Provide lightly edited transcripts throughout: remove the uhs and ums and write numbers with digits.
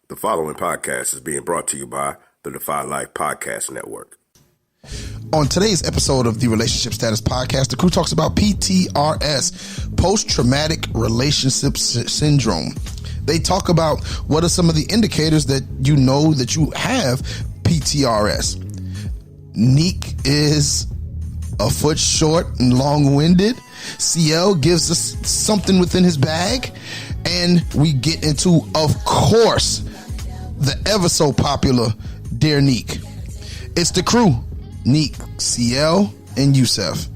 The following podcast is being brought to you by the Defy Life Podcast Network. On today's episode of the Relationship Status Podcast, the crew talks about PTRS, post-traumatic relationship syndrome. They talk about what are some of the indicators that you know that you have PTRS. Nique is a foot short and long-winded. CL gives us something within his bag. And we get into, of course, the ever so popular Dear Nique. It's the crew, Nique, CL, and Yusuf.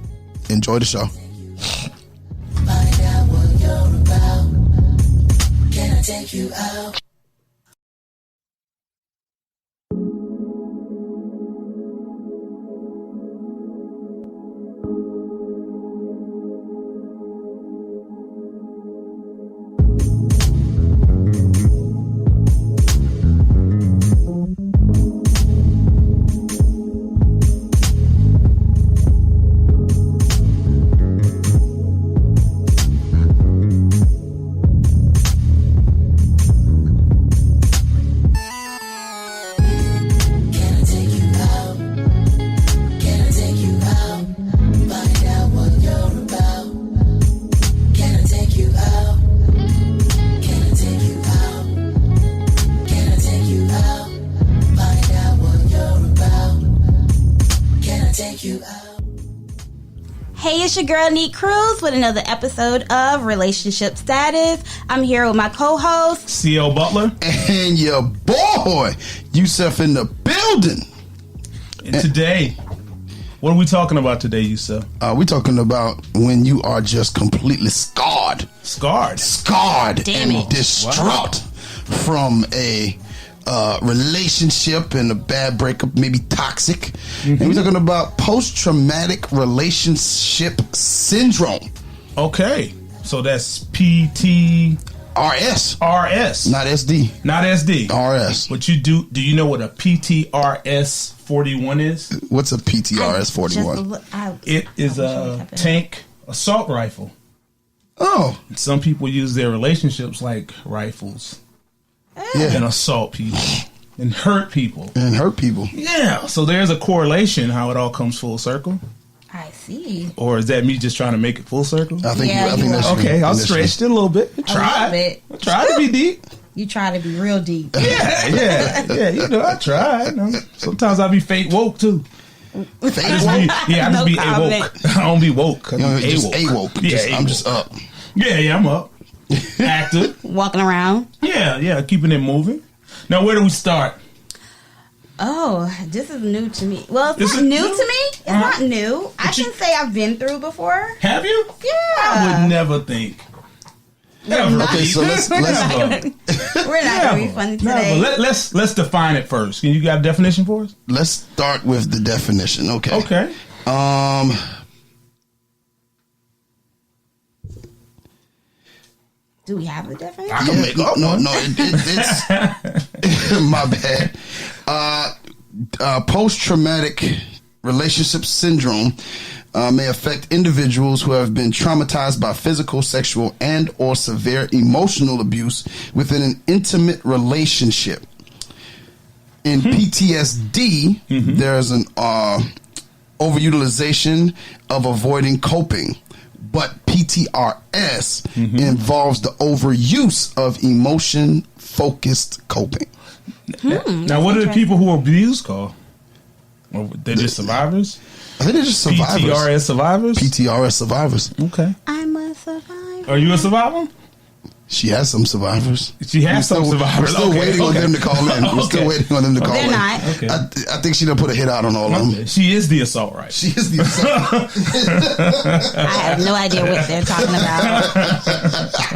Enjoy the show. Find out what you're about. Can I take you out? Hey, it's your girl Nique Cruz with another episode of Relationship Status. I'm here with my co-host CL Butler and your boy Yusuf in the building. And today, what are we talking about today, Yusuf? We're talking about when you are just completely scarred Damn and it. distraught from a relationship and a bad breakup, maybe toxic. And we're talking about post-traumatic relationship syndrome. Okay, so that's PTRS, Not SD. not SD. RS. But do you know what a PTRS 41 is? What's a PTRS 41? It is a tank assault rifle. Oh, Some people use their relationships like rifles yeah. and assault people and hurt people. And hurt people. Yeah, so there's a correlation how it all comes full circle. I see. Or is that me just trying to make it full circle? I think, Yeah, I think you that's are. Okay, I'll initially. stretch it a little bit. little bit. I tried to be deep. You try to be real deep. Yeah. You know, I tried. Sometimes I be fake woke too. Fake I just No be comment. awoke. I don't be woke. I You know, be just awoke. A-woke. Yeah, I'm just up. Yeah, I'm up. Active. Walking around. Yeah, keeping it moving. Now, where do we start? Oh, this is new to me. Well, it's Is not it new new? to me. It's not new. I can say I've been through before. Have you? Yeah. I would never think. Never. Okay, so let's We're not going to be funny today. Never. Let's define it first. Can you got a definition for us? let's start with the definition. Okay. Okay. Do we have a definition? I can make up one. It's my bad. Post-traumatic relationship syndrome may affect individuals who have been traumatized by physical, sexual, and or severe emotional abuse within an intimate relationship. In PTSD, there's an overutilization of avoiding coping. But PTRS involves the overuse of emotion-focused coping. Now, what are the people who abuse called? Or they're just survivors? I think they're just survivors. PTRS survivors? PTRS survivors. Okay. I'm a survivor. Are you a survivor? She has some survivors. She has some survivors. We're still Okay, waiting on okay. them to call in. We're still Okay. waiting on them to call They're in. not. Okay. I think she done put a hit out on all of them. She is the assault rifle. She is the I have no idea what they're talking about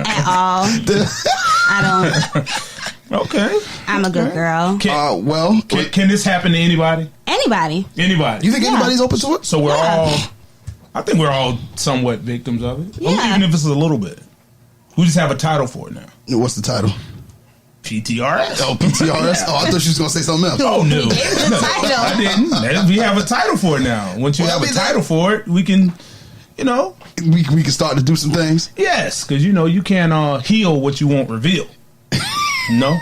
at all. I don't. Okay. I'm a good girl. well, Can this happen to anybody? Anybody. Anybody. you think anybody's open to it? So we're all, I think we're all somewhat victims of it. Yeah. Even if it's a little bit. We just have a title for it now. What's the title? PTRS. Oh, PTRS? Oh, I thought she was going to say something else. Oh, no. the title. I didn't. We have a title for it now. Once you Well, have I a mean, title for it, we can, We can start to do some things. Yes, because, you can heal what you won't reveal. No?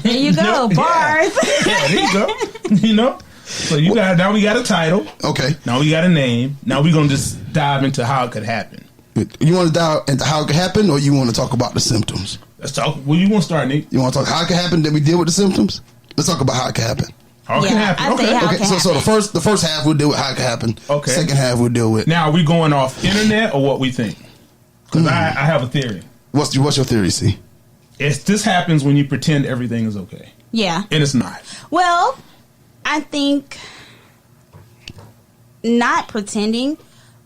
There you go, bars. Yeah, there you go. You know? So now we got a title. Okay. Now we got a name. Now we're going to just dive into how it could happen. You want to dive into how it could happen, or you want to talk about the symptoms? Let's talk. Well, you want to start, Nique? You want to talk how it could happen, then we deal with the symptoms? Let's talk about how it could happen. How it can happen. I say how it Okay, can so happen. the first half we'll deal with how it could happen. Okay. Second half we'll deal with. Now, are we going off internet or what we think? Because I have a theory. What's your theory, C? This happens when you pretend everything is okay. Yeah. And it's not. Well, I think not pretending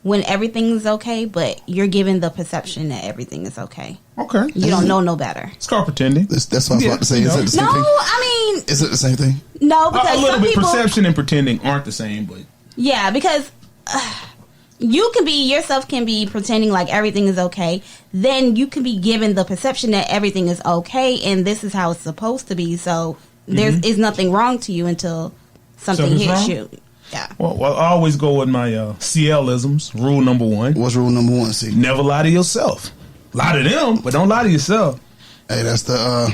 when everything is okay, but you're given the perception that everything is okay. Okay. You don't know no better. It's called pretending. That's what I was about to say. you Is know. it the same No, thing? I mean, Is it the same thing? no, because A little some bit. people, Perception and pretending aren't the same, but yeah, because yourself can be pretending like everything is okay. Then you can be given the perception that everything is okay, and this is how it's supposed to be. So there is nothing wrong to you until something Something's hits wrong? you. Yeah. well, I always go with my CL-isms. Rule number 1. What's rule number 1, C? Never lie to yourself. Lie to them, but don't lie to yourself. Hey, that's the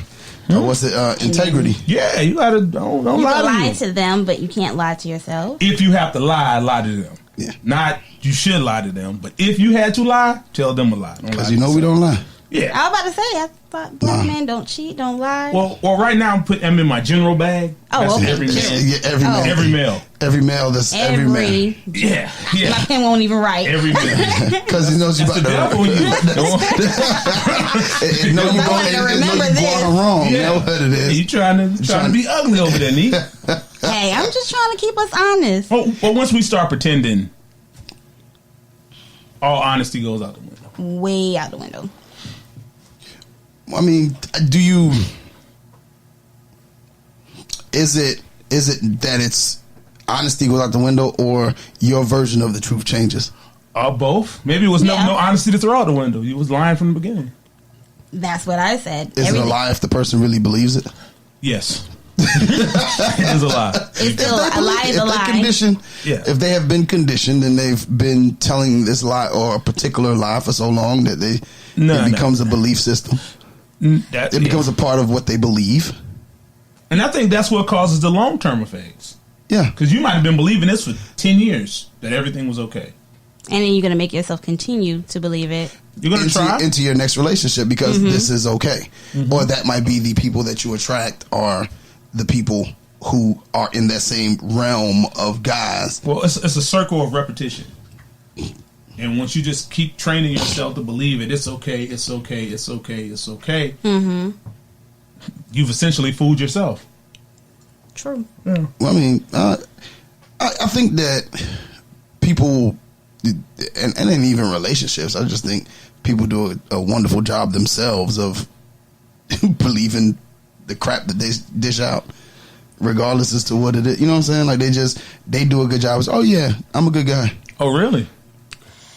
what's it? Integrity. Yeah, you gotta don't You lie can to lie them. to them, but you can't lie to yourself. If you have to lie to them. Yeah. Not you should lie to them, but if you had to lie, tell them a lie. Don't lie Because to you know we yourself. don't lie. Yeah. I was about to say, I thought black men don't cheat, don't lie. Well, right now I'm in my general bag. Oh, That's okay. every male. Yeah, every Oh. male. Every male. Every male. That's every male. Yeah. My Yeah. pen won't even write. Every male. Because he knows you That's about the devil to. in you. No, you I wanted to remember going this. wrong. You Yeah. know what it is. You trying to be ugly over there, Nique. Hey, I'm just trying to keep us honest. Well, once we start pretending, all honesty goes out the window. Way out the window. I mean, do you? Is it that it's honesty goes out the window, or your version of the truth changes? Both. Maybe it was Yeah. no honesty to throw out the window. You was lying from the beginning. That's what I said. Is it a lie if the person really believes it? Yes. It is a lie. It's still a lie is a lie. Yeah. If they have been conditioned and they've been telling this lie or a particular lie for so long that it becomes a belief system. It becomes a part of what they believe. And I think that's what causes the long-term effects. Yeah. Because you might have been believing this for 10 years, that everything was okay. And then you're going to make yourself continue to believe it. You're going to try. Into your next relationship because this is okay. Or that might be the people that you attract are the people who are in that same realm of guys. Well, it's a circle of repetition. And once you just keep training yourself to believe it, it's okay, it's okay, it's okay, it's okay, you've essentially fooled yourself. True. Yeah. Well, I mean, I think that people, and in even relationships, I just think people do a wonderful job themselves of believing the crap that they dish out, regardless as to what it is. You know what I'm saying? Like they do a good job. It's, oh yeah, I'm a good guy. Oh, really?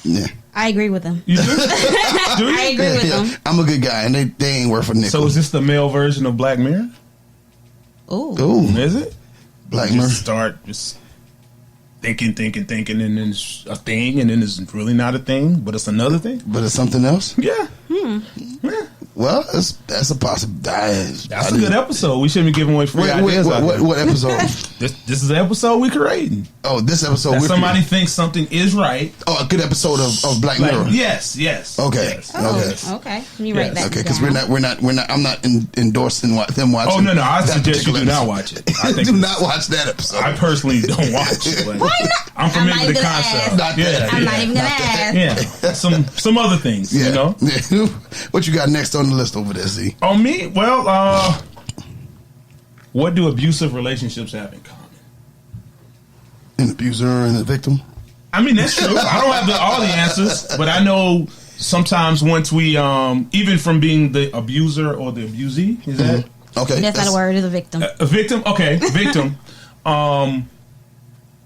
Yeah. I agree with them. You do? Do you? I agree with them. I'm a good guy, and they ain't worth a nickel. So is this the male version of Black Mirror? Ooh. Ooh, Is it? Black You Mirror. just start just thinking, and then it's a thing, and then it's really not a thing, but it's another thing. But it's something else. Yeah. Yeah. Well, that's a possibility. That's a good episode. We shouldn't be giving away free ideas. out there. What episode? This is the episode we're creating. Oh, this episode. That somebody thinks something is right. Oh, a good episode of Black Mirror. Yes. Okay. Yes. Oh, okay. Let me write that Okay, because down. we're not. I'm not endorsing them watching. Oh, no. I that suggest you do particular not episode. watch it. I think do not watch that episode. I personally don't watch it. But Why not? I'm familiar I'm with the not even concept. gonna ask. Not that. I'm not even going to ask. Yeah. Some other things, Yeah. you know? What you got next on the list over there, Z? On me, well, what do abusive relationships have in common? An abuser and a victim. I mean, that's true. I don't have all the answers, but I know sometimes once we, even from being the abuser or the abusee, is that Okay, That's not a word. It's a victim. a victim? Okay, victim.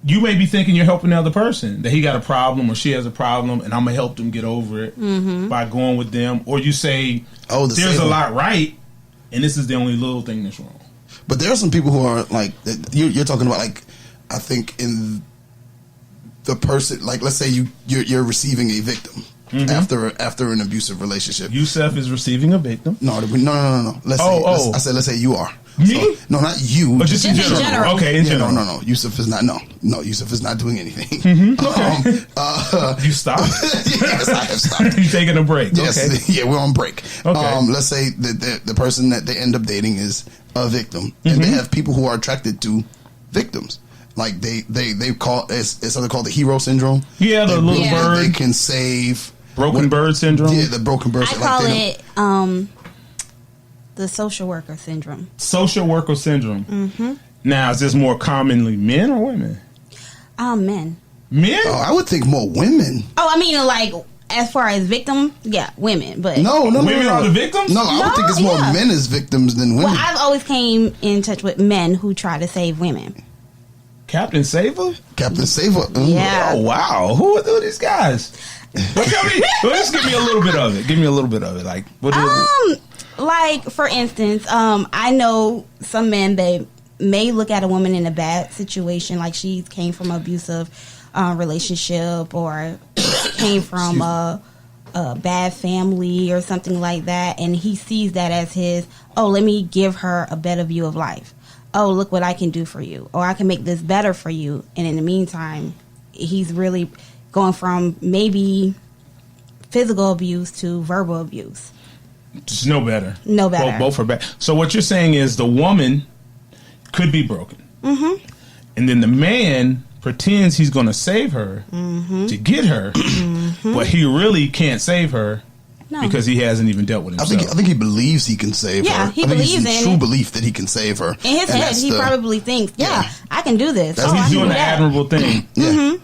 You may be thinking you're helping the other person, that he got a problem or she has a problem, and I'm gonna help them get over it by going with them. Or you say, Oh, the there's a saver. lot right, and this is the only little thing that's wrong. But there are some people who are like you're talking about. Like, I think in the person, like, let's say you're receiving a victim after an abusive relationship. Yusuf is receiving a victim. No. Let's say, I said, let's say you are. Me? So, no, not you. Or just in general. Okay, in general. No. Yusuf is not. No, Yusuf is not doing anything. You stopped? Yes, I have stopped. You taking a break? Yes, Okay. yeah, we're on break. Okay. Let's say the person that they end up dating is a victim, and they have people who are attracted to victims. Like they call it's something called the hero syndrome. Yeah, the little bird. They can save Broken bird syndrome? Yeah, the broken bird. I call it the social worker syndrome. Social worker syndrome. Mm-hmm. Now, is this more commonly men or women? Men. Men? Oh, I would think more women. Oh, I mean, like, as far as victim, yeah, women. But No. Women are the victims? No, I would think it's more men as victims than women. Well, I've always came in touch with men who try to save women. Captain Saver? Captain Saver. Yeah. Oh, wow. Who are these guys? Well, tell me, just give me a little bit of it. Give me a little bit of it. Like, what is it? Like, for instance, I know some men, they may look at a woman in a bad situation, like she came from an abusive relationship or came from a bad family or something like that, and he sees that as his, oh, let me give her a better view of life. Oh, look what I can do for you, or I can make this better for you. And in the meantime, he's really going from maybe physical abuse to verbal abuse. Just no better. No better. Both are bad. So what you're saying is the woman could be broken. Mm-hmm. And then the man pretends he's going to save her to get her, but he really can't save her because he hasn't even dealt with himself. I think he believes he can save her. Yeah, he I think believes he's in true it. belief that he can save her. In his head, he probably thinks, I can do this. That's- I He's can doing do the that. admirable thing. Yeah.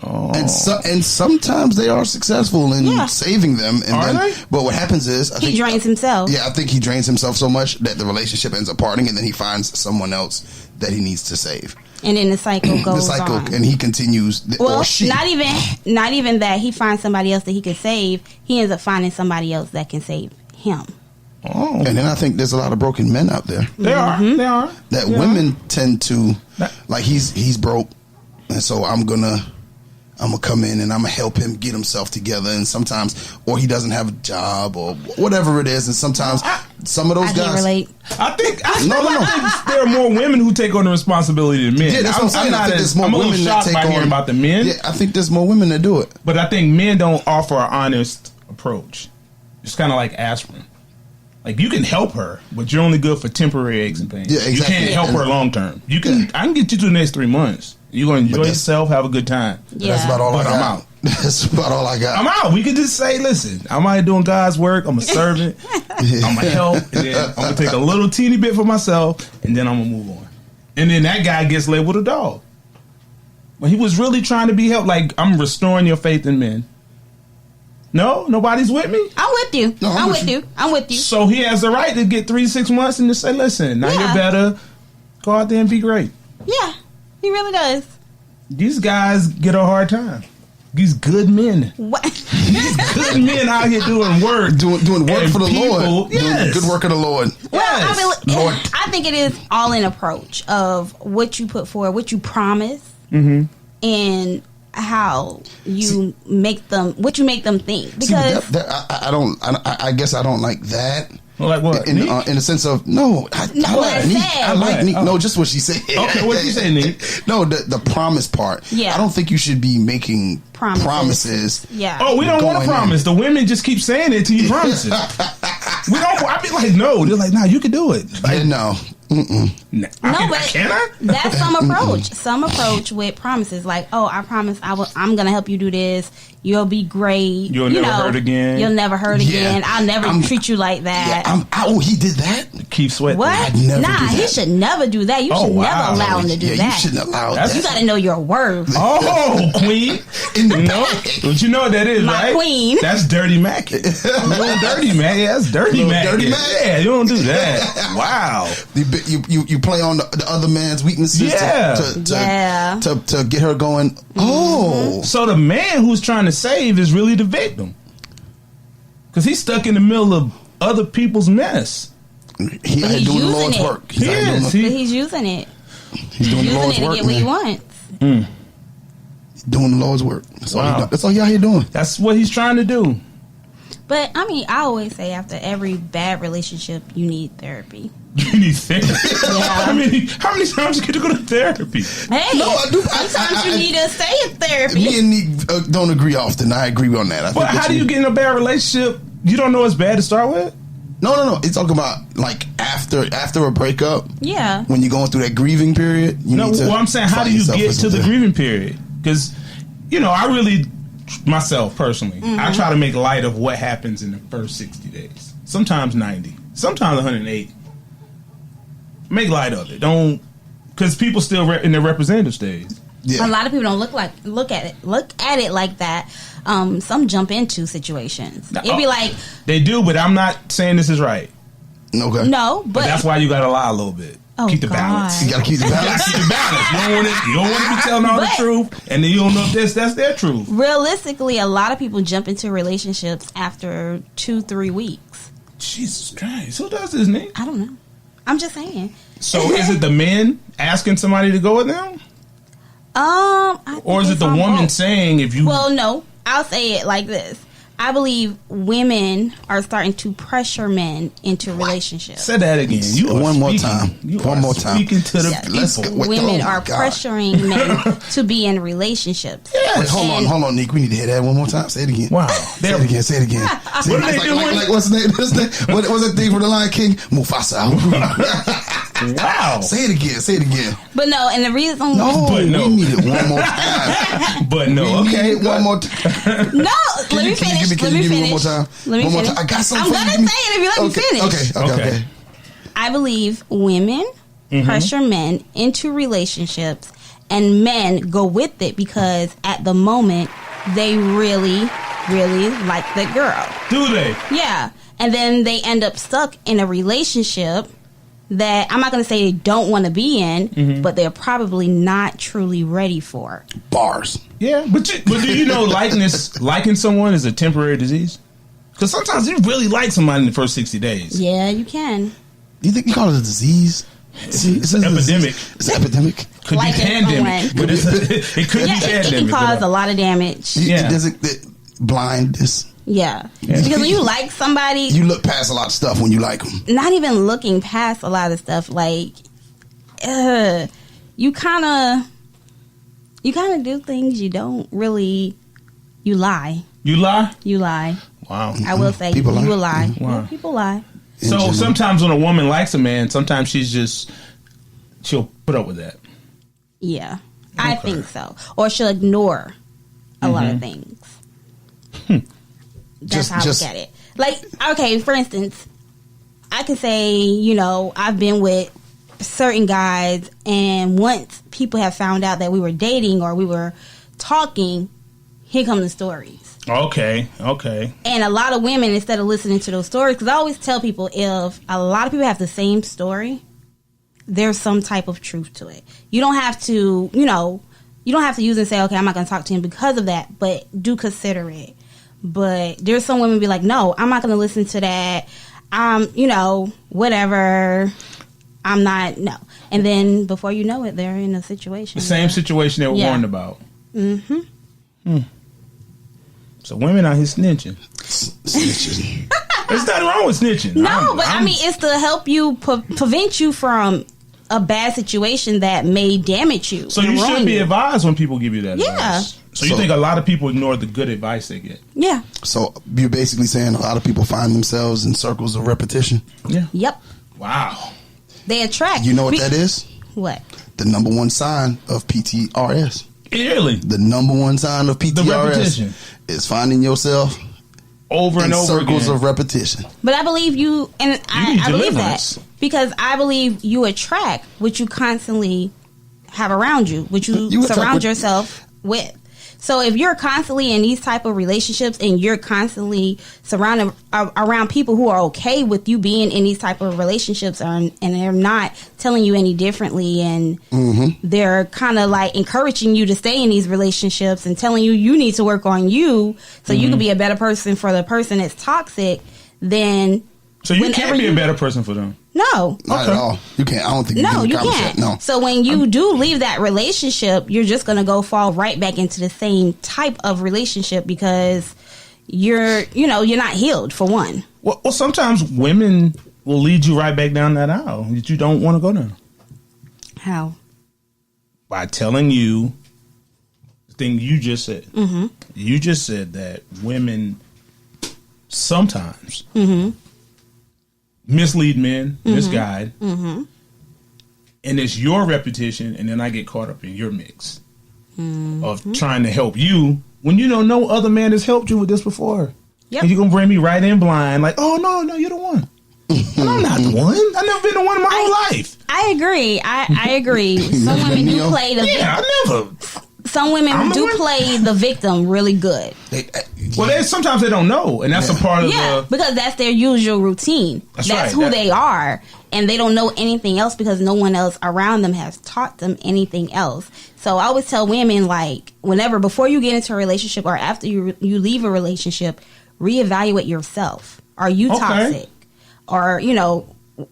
Oh. And sometimes they are successful in saving them. And Are they? But what happens is He drains himself. Yeah, I think he drains himself so much that the relationship ends up parting, and then he finds someone else that he needs to save. And then the cycle goes on. And he continues. Well, or she. not even that he finds somebody else that he could save. He ends up finding somebody else that can save him. Oh. And then I think there's a lot of broken men out there. They are. They are. That women tend to, like, he's broke, and so I'm gonna come in and I'm gonna help him get himself together. And sometimes, or he doesn't have a job or whatever it is. And sometimes some of those I guys can't relate. I think No. there are more women who take on the responsibility than men. Yeah, that's what I'm saying. I think there's more I'm a little women that shocked take by on hearing about the men. Yeah, I think there's more women that do it. But I think men don't offer an honest approach. It's kind of like aspirin. Like, you can help her, but you're only good for temporary aches and pains. Yeah, exactly. You can't help her long term. I can get you through the next 3 months. You're going to enjoy yourself, have a good time. Yeah. That's about all I got. I'm out. That's about all I got. I'm out. We could just say, listen, I'm out here doing God's work. I'm a servant. I'm a help. And then I'm going to take a little teeny bit for myself, and then I'm going to move on. And then that guy gets labeled a dog. When he was really trying to be helped, like, I'm restoring your faith in men. No? Nobody's with me? I'm with you. No, I'm with you. I'm with you. So he has the right to get 3 to 6 months and to say, listen, now you're better. Go out there and be great. Yeah, he really does. These guys get a hard time. These good men. What? These good men out here doing work. Doing work And for the people, Lord. yes. Doing good work of the Lord. Well, Yes. Lord. I think it is all in approach of what you put forward, what you promise, and how you make them, what you make them think. Because See, I guess I don't like that. Well, like what? In the sense of I like Nique. I like Nique. No, just what she said. Okay, what you say, Nique? No, the promise part. Yeah. I don't think you should be making promises. Yeah. Oh, we don't want to Going promise. The women just keep saying it till you promise it. We don't. I be like, no. They're like, nah, you can do it. Like, No. Can I? That's some approach. Some approach with promises, like, oh, I promise I'm gonna help you do this. You'll be great. You'll never hurt again. You'll never hurt Yeah. again. I'll never treat you like that. He did that? Keep sweating. What? I'd never Nah, do he that. should never do that. You Oh, should wow. never allow him to do Yeah, that. you shouldn't allow That's- that. You gotta know your worth. Oh, queen. You know? But you know what that is, My right? queen. That's dirty Mac. You don't dirty Mac. Yeah, that's dirty Little Mac. dirty Mac. Yeah, you don't do that. Wow. You play on the other man's weaknesses to get her going. Oh, So the man who's trying to save is really the victim. Because he's stuck in the middle of other people's mess. he But ain't he's doing the using Lord's it. work. He is. But he's using it. He's doing the Using Lord's it to work. get what he Man. wants. Doing the Lord's work. That's all Wow. he out here doing. That's what he's trying to do. But I mean, I always say after every bad relationship, you need therapy. You need therapy. Yeah. How many times you get to go to therapy? Hey, No, I do. sometimes you need to stay in therapy. Me and Nique don't agree often. I agree on that. But how do you get in a bad relationship? You don't know it's bad to start with? No. It's talking about like after a breakup. Yeah. When you're going through that grieving period. You need to I'm saying, how do find you yourself get with to the something. grieving period? Because, I really, myself personally, I try to make light of what happens in the first 60 days. Sometimes 90. Sometimes 180. Make light of it. Don't, because people still in their representative stage. Yeah. A lot of people don't look at it like that. Some jump into situations. It'd be like, They do, but I'm not saying this is right. Okay. no, But but that's why you got to lie a little bit. Oh, keep the God. balance. You gotta keep the You gotta balance. keep the balance. You don't want to be telling all the But- truth, and then you don't know if that's their truth. realistically, a lot of people jump into relationships after 2-3 weeks. Jesus Christ, who does this, Nick? I don't know. I'm just saying. So is it the men asking somebody to go with them? I think Or is it it's the on woman both. saying if you... Well, no. I'll say it like this. I believe women are starting to pressure men into relationships. Say that again. You are One more speaking- time. You One are more time. speaking to the Yeah. people. Let's go. Wait, Women oh my are God. pressuring men to be in relationships. Wait, hold And- on, Nique. We need to hear that one more time. Say it again. Wow. Say it again. Say it again. Say What it are they again. doing? Like what's the name? What was that thing from the Lion King? Mufasa. Wow. Say it again. Say it again. But no, and the reason No, But no. we need it one more time. But no, We okay. need it one more time. No, Can let you me finish. give me one more time? Let me One more finish. time. I got something I'm for you. gonna Give me- say it if you let me finish. Okay. I believe women pressure men into relationships, and men go with it because at the moment they really, really like that girl. Do they? Yeah, and then they end up stuck in a relationship that I'm not going to say they don't want to be in, but they're probably not truly ready for. Bars. Yeah. But do you know liking someone is a temporary disease? Because sometimes you really like somebody in the first 60 days. Yeah, you can. You think you call it a disease? It's an epidemic. It's an epidemic. Could Liking be pandemic. someone. But it could Yeah, be it can pandemic. cause a lot of damage. Yeah. Does it blindness? Yeah. Because when you like somebody, You look past a lot of stuff when you like them. not even looking past a lot of stuff, like, you kind of do things you don't really, you lie. You lie? You lie. Wow. I will say, People you lie. will lie. Wow. Yeah, people lie. So general. sometimes when a woman likes a man, sometimes she'll put up with that. Yeah. I think so. Or she'll ignore a lot of things. That's how I look at it. Like, okay, for instance, I could say, I've been with certain guys, and once people have found out that we were dating or we were talking, here come the stories. Okay. And a lot of women, instead of listening to those stories, because I always tell people, if a lot of people have the same story, there's some type of truth to it. You don't have to, you don't have to use it and say, okay, I'm not going to talk to him because of that, but do consider it. But there's some women be like, no, I'm not going to listen to that. Whatever. I'm not, no. And then before you know it, they're in a situation. The same situation they were Yeah. warned about. So women out here snitching. Snitches. There's nothing wrong with snitching. No, but I mean, it's to help you prevent you from a bad situation that may damage you. So and you ruin should be you. advised when people give you that Yeah. advice. So you So- think a lot of people ignore the good advice they get? Yeah. So you're basically saying a lot of people find themselves in circles of repetition. Yeah. Yep. Wow. They attract. You know what that is? What? The number one sign of PTRS. Really? The number one sign of PTRS repetition. is finding yourself Over in and over circles again. of repetition. But I believe you, and need I believe deliverance. that because I believe you attract what you constantly have around you, what you You attract surround what- yourself with. So if you're constantly in these type of relationships and you're constantly surrounded around people who are okay with you being in these type of relationships, and they're not telling you any differently, and they're kind of like encouraging you to stay in these relationships and telling you need to work on you so you can be a better person for the person that's toxic, then So you whenever can't be a better person for them. no. Not at all. You can't. I don't think No, can you accomplish can't. that. No. So when you do leave that relationship, you're just going to go fall right back into the same type of relationship because you're not healed, for one. Well, sometimes women will lead you right back down that aisle that you don't want to go down. How? By telling you the thing you just said. Mm-hmm. You just said that women sometimes mislead men, misguide, and it's your repetition, and then I get caught up in your mix of trying to help you when no other man has helped you with this before. Yep. And you're going to bring me right in blind, like, oh, no, you're the one. I'm not the one. I've never been the one in my whole life. I agree. I agree. Some women do play the victim. I never. Some women do play the victim really good. Sometimes they don't know, and that's a part of the... because that's their usual routine. That's who they are, and they don't know anything else because no one else around them has taught them anything else. So I always tell women, like, before you get into a relationship or after you leave a relationship, reevaluate yourself. Are you toxic? Or,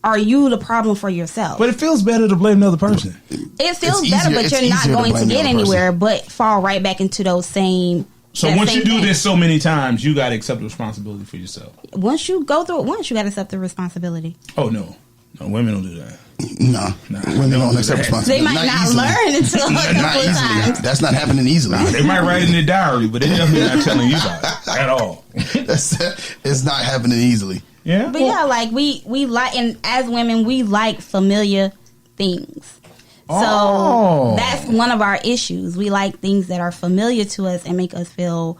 are you the problem for yourself? But it feels better to blame another person. It feels better, but you're not going to get anywhere but fall right back into those same... So once you do this so many times, you got to accept the responsibility for yourself. Once you go through it once, you got to accept the responsibility. Oh, no. No, women don't do that. No. Women don't accept responsibility. They might not learn until a couple of times. That's not happening easily. They might write in their diary, but they're definitely not telling you about it at all. It's not happening easily. Yeah. But like we like, and as women, we like familiar things. So that's one of our issues. We like things that are familiar to us and make us feel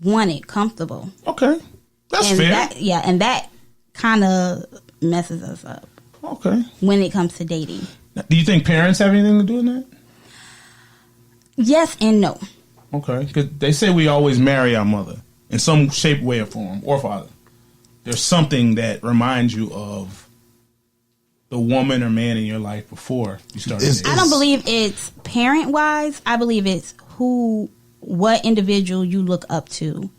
wanted, comfortable. Okay. That's fair. And that kind of messes us up. Okay. When it comes to dating. Do you think parents have anything to do with that? Yes and no. Okay. Because they say we always marry our mother in some shape, way, or form, or father. There's something that reminds you of the woman or man in your life before you started dating. I don't believe it's parent-wise. I believe it's what individual you look up to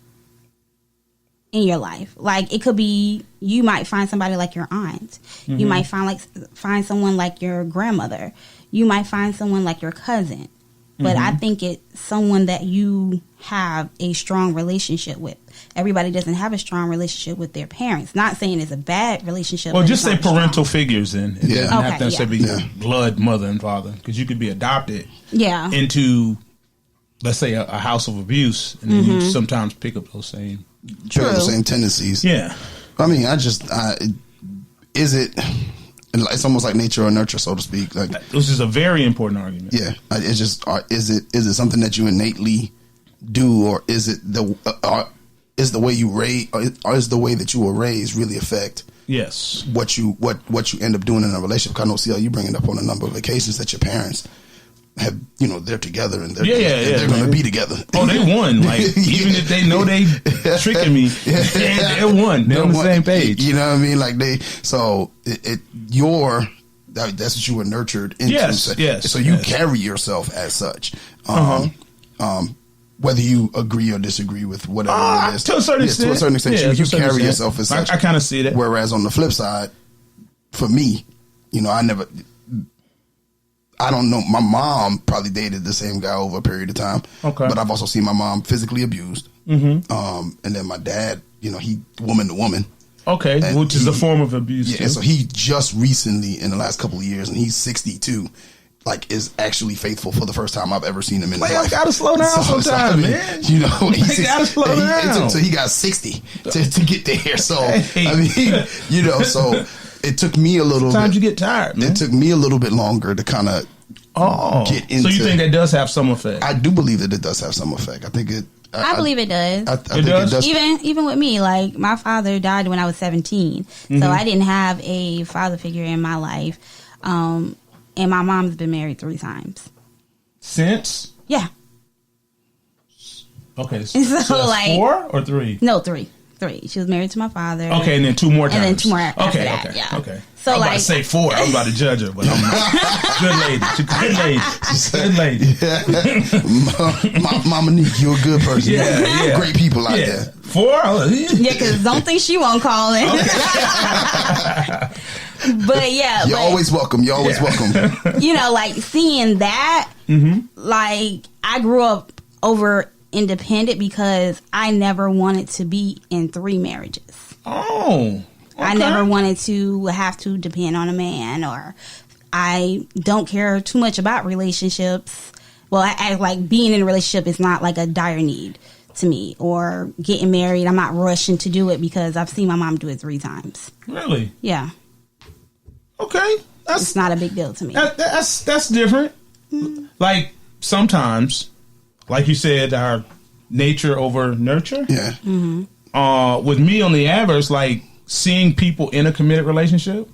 in your life. Like, it could be, you might find somebody like your aunt. Mm-hmm. You might find someone like your grandmother. You might find someone like your cousin. But I think it's someone that you have a strong relationship with. Everybody doesn't have a strong relationship with their parents. Not saying it's a bad relationship. Well, just say parental figures then. It doesn't have to necessarily be blood mother and father. Because you could be adopted into, let's say, a house of abuse. And then you sometimes pick up those same... the same tendencies. Yeah. I mean, is it... It's almost like nature or nurture, so to speak. Like, this is a very important argument. Yeah, it's just is it something that you innately do, or is it is the way you raise, or is the way that you were raised really affect? Yes. What you end up doing in a relationship? I know, CL, you bring it up on a number of occasions that your parents have, they're together and they're going to be together. Oh, they won. Like, even if they know they tricking me, they're one. They're on the same page. You know what I mean? Like that's what you were nurtured into. Yes. So you carry yourself as such. Whether you agree or disagree with whatever it is. To a certain extent. You carry yourself as such. I kind of see that. Whereas on the flip side, for me, I don't know. My mom probably dated the same guy over a period of time. Okay. But I've also seen my mom physically abused. Mm-hmm. And then my dad, he woman to woman. Okay. And which is a form of abuse. Yeah. And so he just recently, in the last couple of years, and he's 62, like, is actually faithful for the first time I've ever seen him in his life. I gotta slow down sometimes, man. He's gotta slow down. So he got 60 to get there. So, so it took me a little Sometimes you get tired, man. It took me a little bit longer to kind of get into. So you think that does have some effect? I do believe that it does have some effect. I think it. I believe it does. I think it does. Even with me, like, my father died when I was 17, so I didn't have a father figure in my life. And my mom's been married 3 times. Since? Yeah. Okay, so that's like 4 or 3? No, 3. 3. She was married to my father. Okay, and then 2 more times. And then 2 more after that. Okay, yeah. Okay. So, I was about to say 4. I was about to judge her, but I'm not. Good lady. She's a good lady. Mama Nique, you're a good person. Yeah. Great people out there. 4? Yeah, because don't think she won't call in. Okay. But yeah, you're always welcome. You're always welcome. Like, seeing that, like, I grew up over independent because I never wanted to be in 3 marriages. Oh. Okay. I never wanted to have to depend on a man, or I don't care too much about relationships. Well, I like being in a relationship is not like a dire need to me, or getting married. I'm not rushing to do it because I've seen my mom do it 3 times. Really? Yeah. Okay. It's not a big deal to me. That's different. Like sometimes, like you said, our nature over nurture. Yeah. With me on the average, like seeing people in a committed relationship,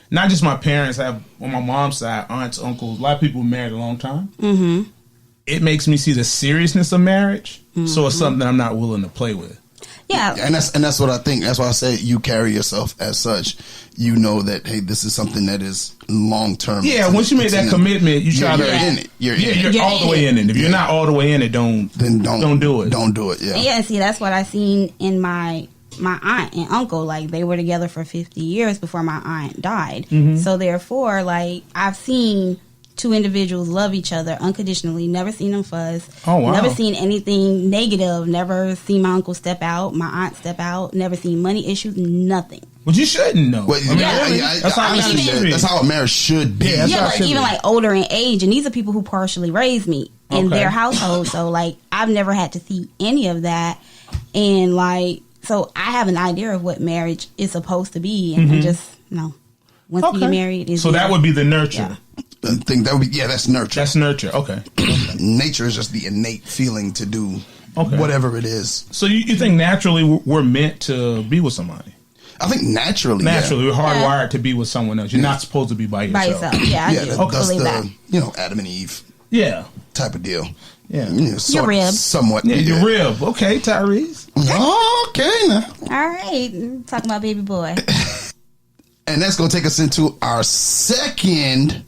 not just my parents, have on my mom's side, aunts, uncles, a lot of people married a long time. Mm-hmm. It makes me see the seriousness of marriage. So it's something that I'm not willing to play with. Yeah. And that's what I think. That's why I say you carry yourself as such. You know that, hey, this is something that is long term. Yeah, once you make that commitment, you try to you're in it. You're all the way in it. If you're not all the way in it, don't do it. Don't do it. Yeah. Yeah, and see, that's what I seen in my aunt and uncle. Like, they were together for 50 years before my aunt died. So therefore, like, I've seen 2 individuals love each other unconditionally, never seen them fuss. Oh, wow. Never seen anything negative, never seen my uncle step out, my aunt step out, never seen money issues, nothing. But you shouldn't know. Well, that's how a marriage should be. Yeah, like, even like older in age, and these are people who partially raised me in their household. So like, I've never had to see any of that, and like, so I have an idea of what marriage is supposed to be, and just once you get married, so that would be the nurture. Yeah. I think that would be that's nurture. That's nurture. Okay. Nature is just the innate feeling to do whatever it is. So you think naturally we're meant to be with somebody? I think naturally we're hardwired to be with someone else. You're not supposed to be by yourself. Yeah, I do. That's Believe that. Adam and Eve type of deal. Yeah. Your rib. Somewhat. Yeah, your rib. Okay, Tyrese. Okay, now. All right. Talking about baby boy. And that's going to take us into our second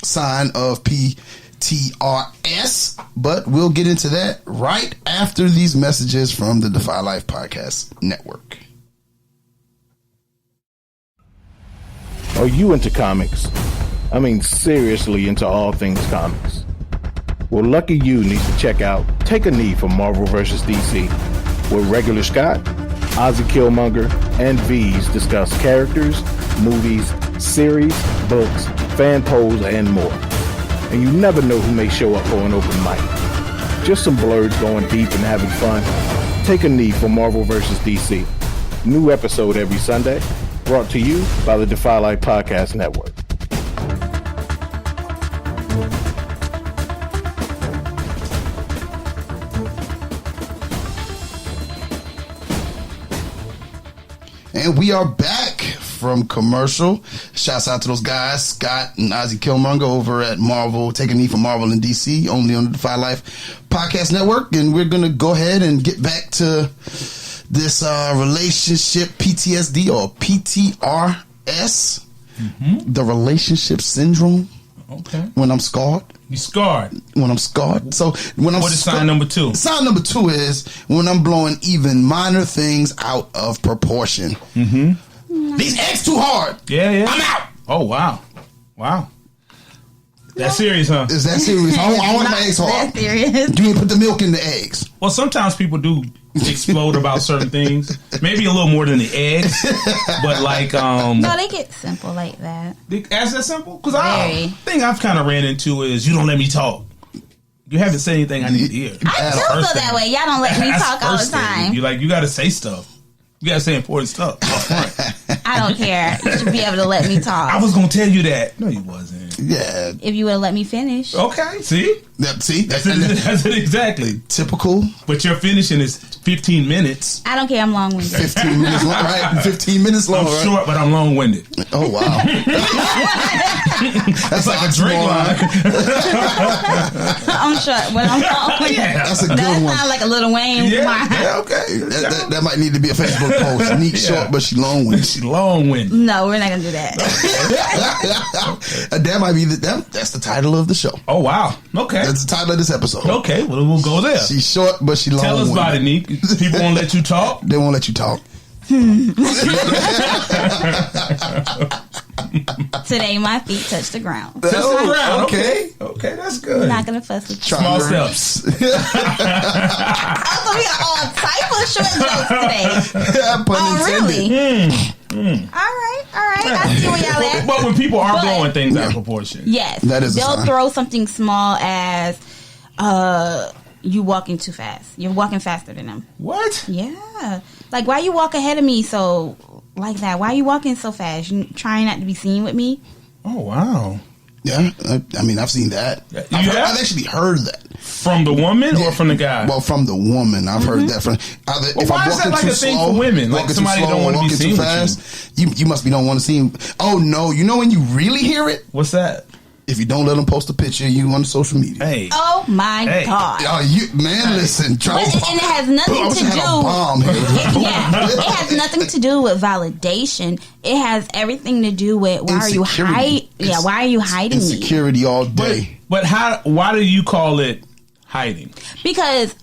sign of PTRS, but we'll get into that right after these messages from the Defy Life Podcast Network. Are you into comics? I mean, seriously into all things comics? Well, lucky you needs to check out Take a Knee for Marvel vs. DC, where Regular Scott, Ozzy Killmonger, and V's discuss characters, movies, series, books, fan polls, and more. And you never know who may show up for an open mic. Just some blurs going deep and having fun. Take a Knee for Marvel vs. DC. New episode every Sunday, brought to you by the Defy Life Podcast Network. And we are back from commercial. Shouts out to those guys, Scott and Ozzy Killmonger over at Marvel, Take a Knee for Marvel in DC, only on the Defy Life Podcast Network. And we're going to go ahead and get back to this relationship PTSD or PTRS, the relationship syndrome. Okay. When I'm scarred. You scarred. When I'm scarred. So when I'm what is sign number 2? Sign number 2 is when I'm blowing even minor things out of proportion. These eggs too hard. Yeah. I'm out. Oh wow. That's serious, huh? Is that serious? I want my eggs hard. That's serious. You ain't put the milk in the eggs. Well, sometimes people do explode about certain things. Maybe a little more than the eggs, but like no, they get simple like that. As that simple? Because the thing I've kind of ran into is you don't let me talk. You haven't said anything I need to hear. I still feel that way. Y'all don't let me talk all the time. You got to say stuff. You got to say important stuff up front. I don't care. You should be able to let me talk. I was going to tell you that. No, you wasn't. Yeah. If you would have let me finish. Okay, see? That's it exactly. Typical. But your finishing is 15 minutes. I don't care. I'm long-winded. 15 minutes long, right? 15 minutes long, I'm short, but I'm long-winded. Oh, wow. That's like a drink line. I'm short, but I'm long-winded. Yeah. That's a good that one. That sounds like a Little Wayne line. Yeah, okay. That might need to be a Facebook post. Nique short, but she long-winded. She long-winded. No, we're not going to do that. That might be that's the title of the show. Oh, wow. Okay. That's the title of this episode. Okay, well, we'll go there. She's short, but she long-winded. Tell us about it, Nique. People won't let you talk? They won't let you talk. Today, my feet touch the ground. Touch the ground. Okay. Okay, that's good. I'm not gonna fuss with you. Small steps. Also, we got all type of short jokes today. Really? All right. I see where y'all at. But when people are blowing things out of proportion, yes, that is they'll throw something small as you walking too fast. You're walking faster than them. What? Yeah, like why you walk ahead of me so like that? Why are you walking so fast? You trying not to be seen with me? Oh wow. Yeah, I mean, I've seen that. I've actually heard that. From the woman or from the guy? Well, from the woman. I've heard that from either. Well, if why I'm is that walking like too a thing slow, for women? Like somebody don't want to be seen too with fast. You must be don't want to see him. Oh no! You know when you really hear it? What's that? If you don't let them post a picture of you on social media. Hey. Oh my God! Listen, and it has nothing to do. It has nothing to do with validation. It has everything to do with why are you hiding? Yeah, why are you hiding me? Insecurity all day. But how? Why do you call it hiding? Because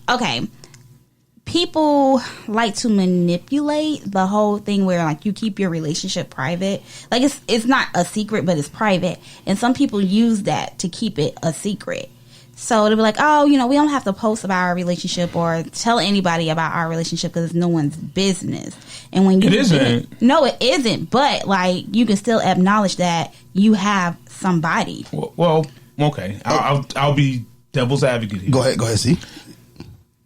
people like to manipulate the whole thing where like you keep your relationship private. Like it's not a secret, but it's private. And some people use that to keep it a secret. So they'll be like, oh, we don't have to post about our relationship or tell anybody about our relationship because it's no one's business. And when you no, it isn't. But like you can still acknowledge that you have somebody. Well, okay. I'll be devil's advocate here. Go ahead, see.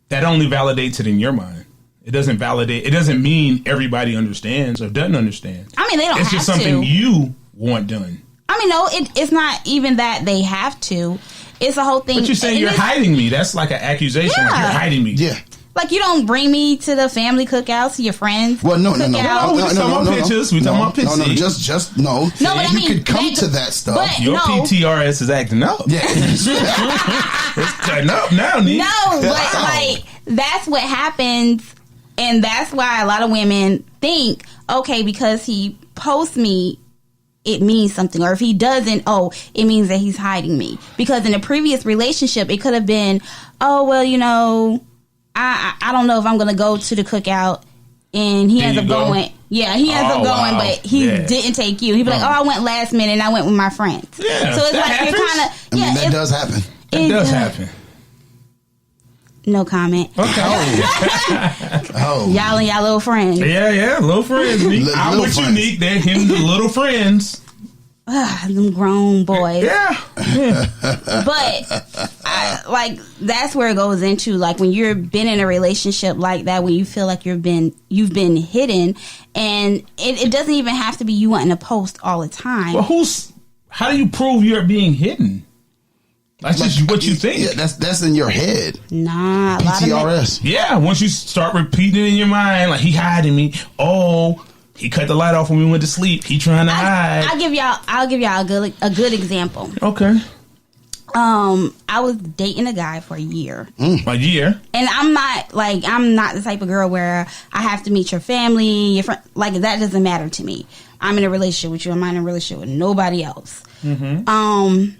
That only validates it in your mind. It doesn't validate. It doesn't mean everybody understands or doesn't understand. I mean, they don't. It's just something you want done. I mean, no, it's not even that they have to. It's a whole thing. But you're saying you're hiding me. That's like an accusation. Yeah. Like you're hiding me. Yeah. Like you don't bring me to the family cookouts, to your friends. Well, no. We talking about pictures. We talking about pictures. No, just no. No, but I mean, you could come to that stuff. But your PTRS is acting up. Yeah. It's cutting up now, Nique. No, but like that's what happens, and that's why a lot of women think, okay, because he posts me, it means something, or if he doesn't, it means that he's hiding me. Because in a previous relationship, it could have been, I don't know if I'm going to go to the cookout, and he ends up going. Yeah, he ends up going, but he didn't take you. He'd be like, I went last minute, and I went with my friends. Yeah, so it's like happens. you're kind of. I mean, that does happen. It does happen. No comment. Okay. Y'all and y'all little friends. Yeah, little friends. I'm with you, Nique. They're him, the little friends. Them grown boys. Yeah. But that's where it goes into, like, when you've been in a relationship like that, when you feel like you've been hidden, and it doesn't even have to be you wanting to post all the time. Well, how do you prove you're being hidden? That's just what you think. Yeah, that's in your head. Nah, PTRS. Yeah, once you start repeating it in your mind, like he hiding me. Oh, he cut the light off when we went to sleep. He trying to hide. I'll give y'all a good example. Okay. I was dating a guy for a year. A year? And I'm not the type of girl where I have to meet your family, your friend. Like, that doesn't matter to me. I'm in a relationship with you. I'm not in a relationship with nobody else. Mm-hmm.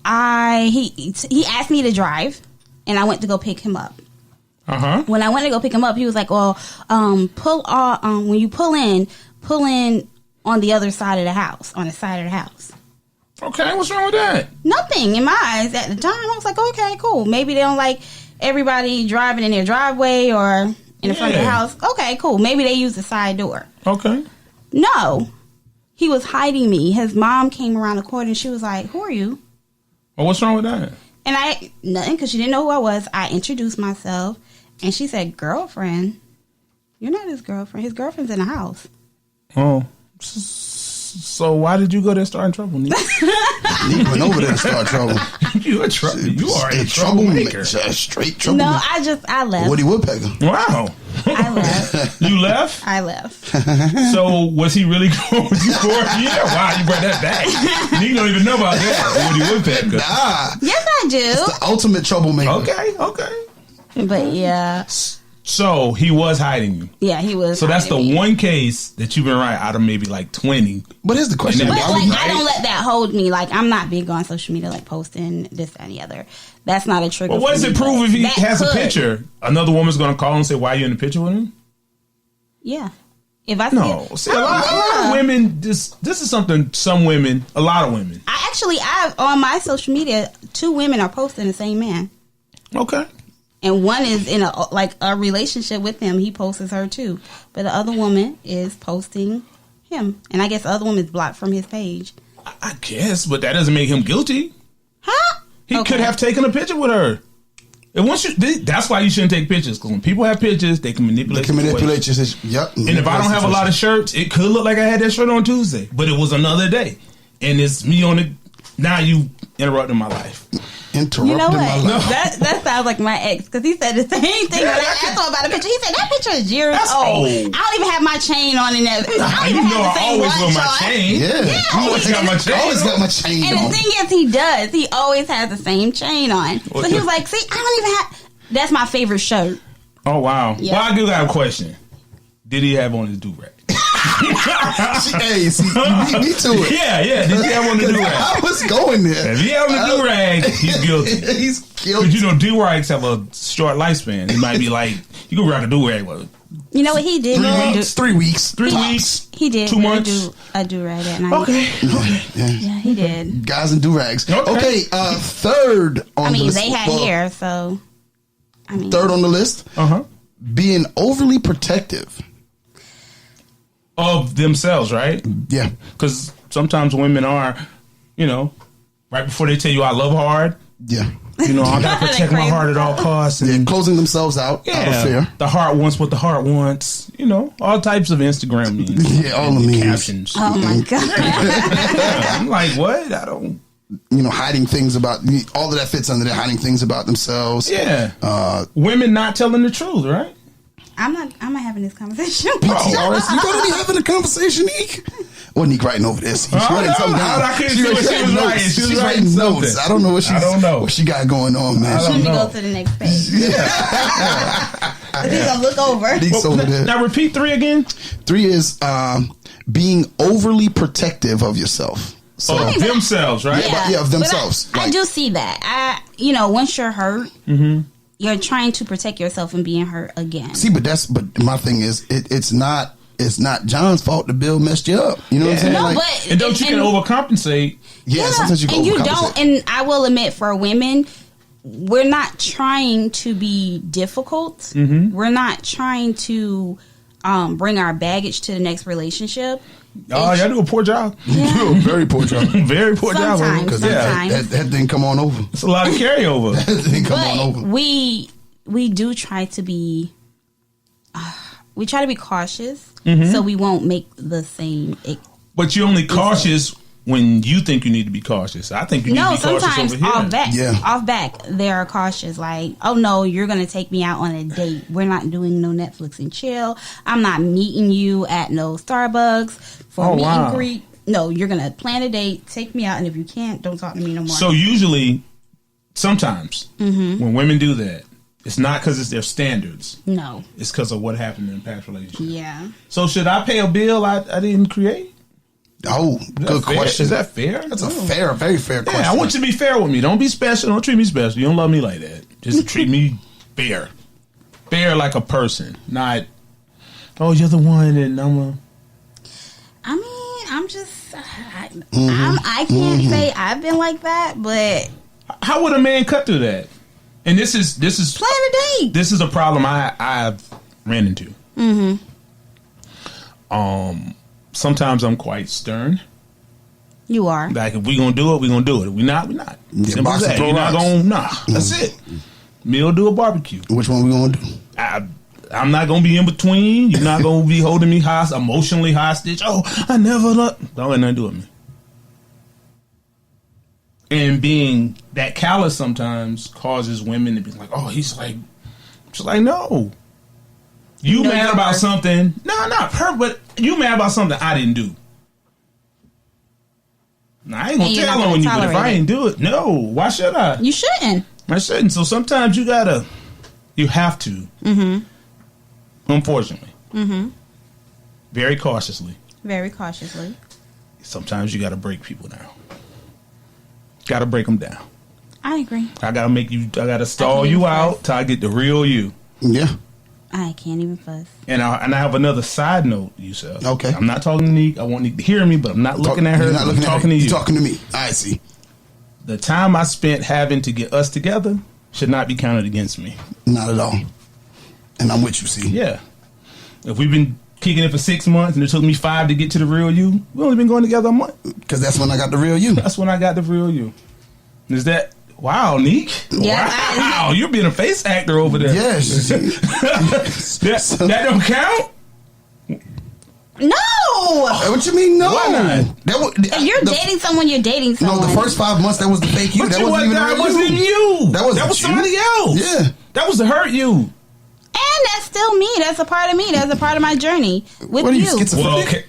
He asked me to drive, and I went to go pick him up. When I went to go pick him up, he was like, "Well, when you pull in on the other side of the house, on the side of the house." Okay, what's wrong with that? Nothing in my eyes at the time. I was like, okay, cool. Maybe they don't like everybody driving in their driveway or in the front of the house. Okay, cool. Maybe they use the side door. Okay. No, he was hiding me. His mom came around the corner and she was like, "Who are you?" Well, what's wrong with that? And nothing, because she didn't know who I was. I introduced myself, and she said, "Girlfriend? You're not his girlfriend. His girlfriend's in the house." Oh. So why did you go there starting trouble, Nique? Nique went over there to start trouble. You are a troublemaker. Straight troublemaker. No, I left. Woody Woodpecker. Wow. I left. You left? I left. So was he really going with you for a year? Wow, you brought that back. Nique don't even know about that. Woody Woodpecker. Nah. Yes, I do. It's the ultimate troublemaker. Okay. But yeah. So he was hiding you. Yeah, he was. So that's the one case that you've been right out of maybe like 20. But here's the question. But I don't let that hold me. Like, I'm not big on social media, like posting this, that, and the other. That's not a trigger. But what does it prove if he has a picture? Another woman's going to call and say, "Why are you in the picture with him?" Yeah. If I see a lot of women this is something some women, a lot of women. I on my social media, 2 women are posting the same man. Okay. And one is in a relationship with him. He posts her too, but the other woman is posting him, and I guess the other woman is blocked from his page. I guess, but that doesn't make him guilty. Huh? He could have taken a picture with her. And that's why you shouldn't take pictures, because when people have pictures, they can manipulate. Yep. And if I don't have a lot of shirts, it could look like I had that shirt on Tuesday, but it was another day, and it's me on it. Now you interrupting my life. Interrupting my life. That sounds like my ex, because he said the same thing when I asked him about a picture. He said that picture is years old. I don't even have my chain on in that. I always wear my chain. Yeah, I always got my chain. Always got my chain and on. the thing is, he does. He always has the same chain on. So he was like, "See, I don't even have." That's my favorite shirt. Oh wow! Yep. Well, I do have a question. Did he have on his do-rag? Hey, see, you beat me to it. Yeah. Did he have on the do-rag? I was going there. If he have on the do-rag, he's guilty. He's guilty. Because do-rags have a short lifespan. It might be like, you can rock a do-rag with You know what he did? 3 weeks. 3 weeks. 3 weeks. He did 2 months. A do-rag at night. Okay. Yeah, he did. Guys and do-rags. Okay, third on the list. They had hair, so. Third on the list. Being overly protective of themselves, right? Yeah. Because sometimes women are, right before they tell you I love hard. Yeah. I gotta protect my heart at all costs. And closing themselves out of fear. The heart wants what the heart wants. All types of Instagram memes. Yeah, all the memes. Captions. Oh my God. I'm like, what? I don't. Hiding things about all of that fits under there. Hiding things about themselves. Yeah. Women not telling the truth, right? I'm not having this conversation. PTRS, you better be having a conversation, Nique. Or Nique writing over this. She's writing something down. I couldn't see what she was writing. She's writing notes. I don't know what she got going on, man. Let me go to the next page. He's gonna look over. Nique's over there. Now repeat 3 again. 3 is being overly protective of yourself. So themselves, right? Yeah, of themselves. I do see that. Once you're hurt, you're trying to protect yourself from being hurt again. See, but my thing is, it's not John's fault the bill messed you up. You know what I'm saying? No, and don't you can overcompensate? Yeah, sometimes you can overcompensate. Don't. And I will admit, for women, we're not trying to be difficult. We're not trying to bring our baggage to the next relationship. Oh, y'all do a poor job. You do a very poor job. Very poor job. Sometimes. That didn't come on over. It's a lot of carryover. That didn't come on over. We do try to be. We try to be cautious, so we won't make the same. But you're only cautious when you think you need to be cautious. I think you need to be cautious over here. Off back, they are cautious. Like, oh no, you're going to take me out on a date. We're not doing no Netflix and chill. I'm not meeting you at no Starbucks for meet and greet. No, you're going to plan a date, take me out, and if you can't, don't talk to me no more. So usually, sometimes, when women do that, it's not because it's their standards. No. It's because of what happened in a past relationship. Yeah. So should I pay a bill I didn't create? Oh, good question. Is that fair? That's a very fair question. I want you to be fair with me. Don't be special. Don't treat me special. You don't love me like that. Just treat me fair. Fair like a person. Not, oh, you're the one and I'm just, I can't say I've been like that, but. How would a man cut through that? And this is plan a date. This is a problem I've ran into. Sometimes I'm quite stern. You are. Like, if we gonna do it, we gonna do it. If we not, we not. Simple as that. You're not gonna, that's it. Me'll do a barbecue. Which one we gonna do? I'm not gonna be in between. You're not gonna be holding me emotionally hostage. Oh, I never don't let nothing do with me. And being that callous sometimes causes women to be like, oh, he's like, just like, no. You mad about something. No, not her, but you mad about something I didn't do. Now, I ain't gonna tell on you, but if I ain't do it, no. Why should I? You shouldn't. I shouldn't. So sometimes you have to. Unfortunately. Very cautiously. Very cautiously. Sometimes you gotta break people down. Gotta break them down. I agree. I gotta stall you out till I get the real you. Yeah. I can't even fuss. And I have another side note, Yusuf. Okay. I'm not talking to Nique. I want Nique to hear me, but I'm not looking at her. You're not looking I'm at talking her. to you. You're talking to me. I see. The time I spent having to get us together should not be counted against me. Not at all. And I'm with you, see. Yeah. If we've been kicking it for 6 months and it took me 5 to get to the real you, we've only been going together a month. Because that's when I got the real you. That's when I got the real you. Is that... Wow, Nique. Yeah, wow, you're being a face actor over there. Yes. that don't count? No! What you mean, no? Why not? If you're dating someone, you're dating someone. No, the first 5 months, that was the fake you. But That you wasn't even the that real wasn't you. That wasn't was you. somebody else. Yeah. That was to hurt you. And that's still me. That's a part of me. That's a part of my journey with What are you, you. schizophrenic? Well, okay.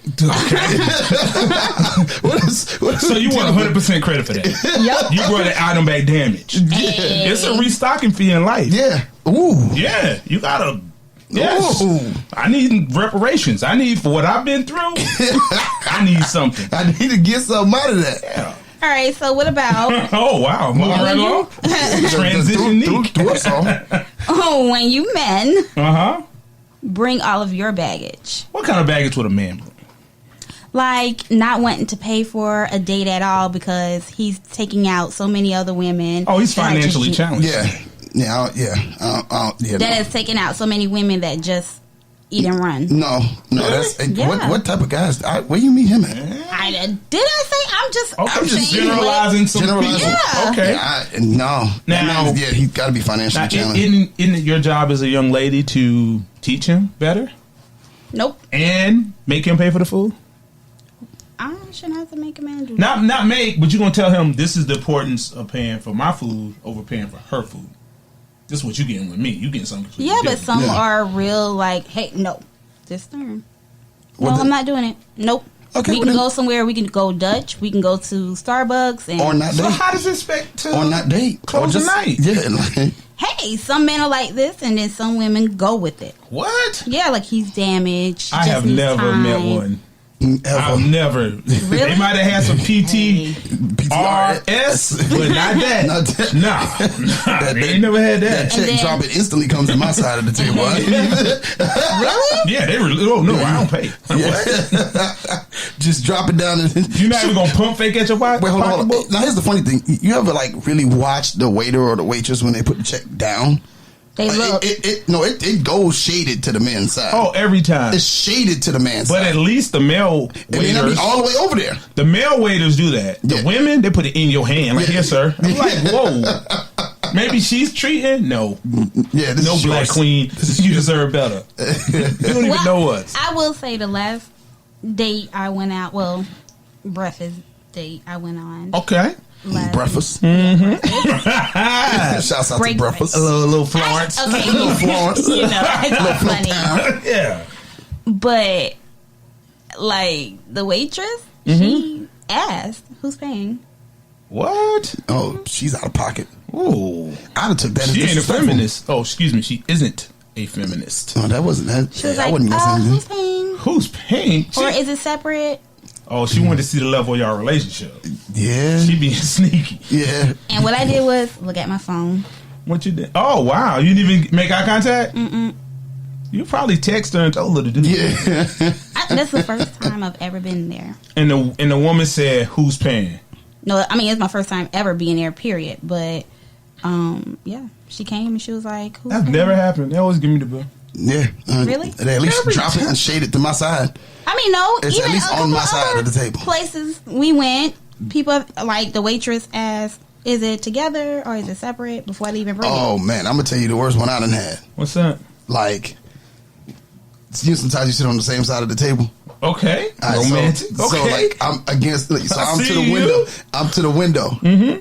What is So you want 100% credit for that. Yep. You brought an item back damage. Hey. It's a restocking fee in life. Yeah. Ooh. Yeah, you gotta. Yes. Ooh. I need reparations. I need, for what I've been through, I need something. I need to get something out of that. Yeah. All right, so what about Oh, wow. Moving right along. Transition Through Nique. us all. when you men Uh-huh. bring all of your baggage? What kind of baggage would a man bring? Like not wanting to pay for a date at all because he's taking out so many other women. Oh, he's that financially just- challenged. Yeah. Yeah. That has taken out so many women that just eat and run. No, that's Yeah. what type of guys? Where you meet him at? Did I say I'm just saying generalizing some Generalizing. people. Yeah. Okay. No. Now- yeah, he's got to be financially Now, challenged. isn't it your job as a young lady to teach him better Nope. and make him pay for the food? I shouldn't have to make a man do Not make, but you're gonna tell him this is the importance of paying for my food over paying for her food. This is what you getting with me. You getting something completely Yeah, but different. some Yeah. are real like, hey, no, this term. No, Well, I'm not doing it. Nope. Okay, we well can then- go somewhere. We can go Dutch. We can go to Starbucks. And Or not So date. how does it expect to Or not date. close Or just, the night? Yeah. Like, hey, some men are like this, and then some women go with it. What? Yeah, like he's damaged. I just have needs never time. met one. ever. I've never. They might have had some PTRS, but not that. Not that. Nah, they ain't never had That that. check then- drop it instantly comes to my side of the table. Really? Yeah, they really. Oh no, I don't pay. What? Just drop it down. And, You're not even gonna pump fake at your Wait, hold on. pocketbook? Now here's the funny thing. You ever like really watch the waiter or the waitress when they put the check down? They look. It goes shaded to the men's side. Oh, every time. It's shaded to the man's But side. at least the male It may not be waiters, all the way over there. the male waiters do that. The Yeah. women, they put it in your hand, like, Yeah. here, sir. I'm like, whoa. Maybe she's treating. No, Yeah, this no is black yours. queen. You deserve better. You don't even know us. I will say the last date I went out, breakfast date I went on. Okay. Last Breakfast. Shouts out Break- to breakfast. A little Florence. Okay, Little Florence. you know, it's funny. Yeah. But like the waitress, she asked, "Who's paying?" What? Oh, she's out of pocket. Ooh. I'd have took that as She ain't a disrespectful. feminist. Oh, excuse me. She isn't a feminist. Oh, that wasn't that. She was I like, wouldn't miss anything. "Who's paying?" Who's paying? Or is it separate? Oh, she wanted to see the level of y'all relationship. Yeah. She being sneaky. Yeah. And what I did was look at my phone. What you did? Oh, wow. You didn't even make eye contact? Mm-mm. You probably text her and told her to do that. Yeah. That's the first time I've ever been there. And the woman said, who's paying? No, I mean it's my first time ever being there. Period. But yeah, she came and she was like, "Who's That's paying?" never happened. They always give me the bill. Yeah. Really? They at least Every drop it time. and shade it to my side. I mean, no. It's even at least a on couple my side other of the table. Places we went, people like the waitress asked, "Is it together or is it separate?" Before they even bring Oh, it. man. I'm going to tell you the worst one I done had. What's that? Like, sometimes you sit on the same side of the table. Okay. All right, Romantic. So okay. like I'm against. So I I'm to see the you. window. I'm to the window. Mm-hmm.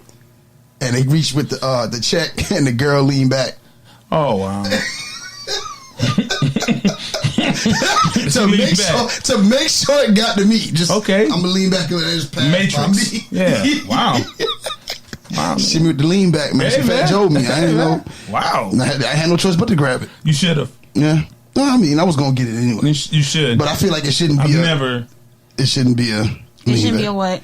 And they reach with the check, and the girl lean back Oh, wow. to make sure it got to me. Just Okay. I'm gonna lean back and just pass Matrix. by me. Yeah. Wow. Wow. She moved the lean back, man. Hey, She fat man. Joe me. I Hey, didn't know. man. Wow. I had no choice but to grab it. You should have. Yeah. No, I mean I was gonna get it anyway. You should. But I feel like it shouldn't I've be. never. It shouldn't be a. It lean shouldn't be back. a what?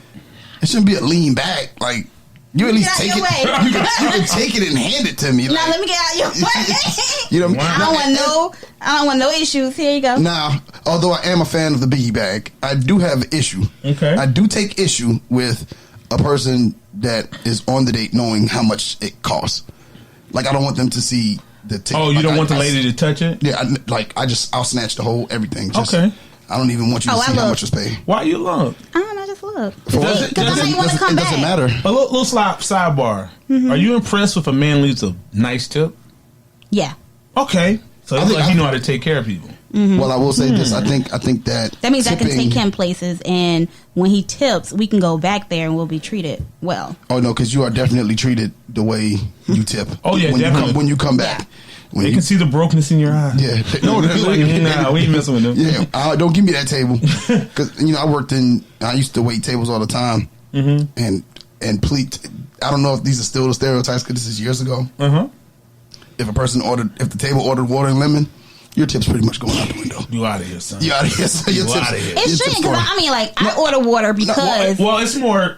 It shouldn't be a lean back. Like You at least Get take out it. your way. You can take it and hand it to me. Now Like, let me get out your way. you know, Wow. I don't want no issues. Here you go. Now, although I am a fan of the biggie bag, I do have an issue. Okay. I do take issue with a person that is on the date knowing how much it costs. Like, I don't want them to see the ticket. Oh, you Like, don't want the lady to touch it? Yeah, I'll snatch the whole everything. Just, Okay. I don't even want you to Oh, I see how look. much was paid. Why you look? I don't know. Just look. For what? it- Because I know you want to come It back. doesn't matter. A little sidebar. Are you impressed with a man leaves a nice tip? Yeah. Okay. So I it's think like I- you know how to take care of people. Well, I will say this. I think that That means I can tipping- take him places, and when he tips, we can go back there and we'll be treated well. Oh no, because you are definitely treated the way you tip. Oh, yeah, when definitely. when you come back. Yeah. When They you, can see the brokenness in your eyes. yeah, no, Like, nah, we ain't messing with them. yeah. Don't give me that table because I used to wait tables all the time, and please, I don't know if these are still the stereotypes because this is years ago. If the table ordered water and lemon, your tip's pretty much going out the window. You out of here, son. You out of here. So your You tips, outta here. your It tips shouldn't, going- because I mean, like, I order water because Well, it's more.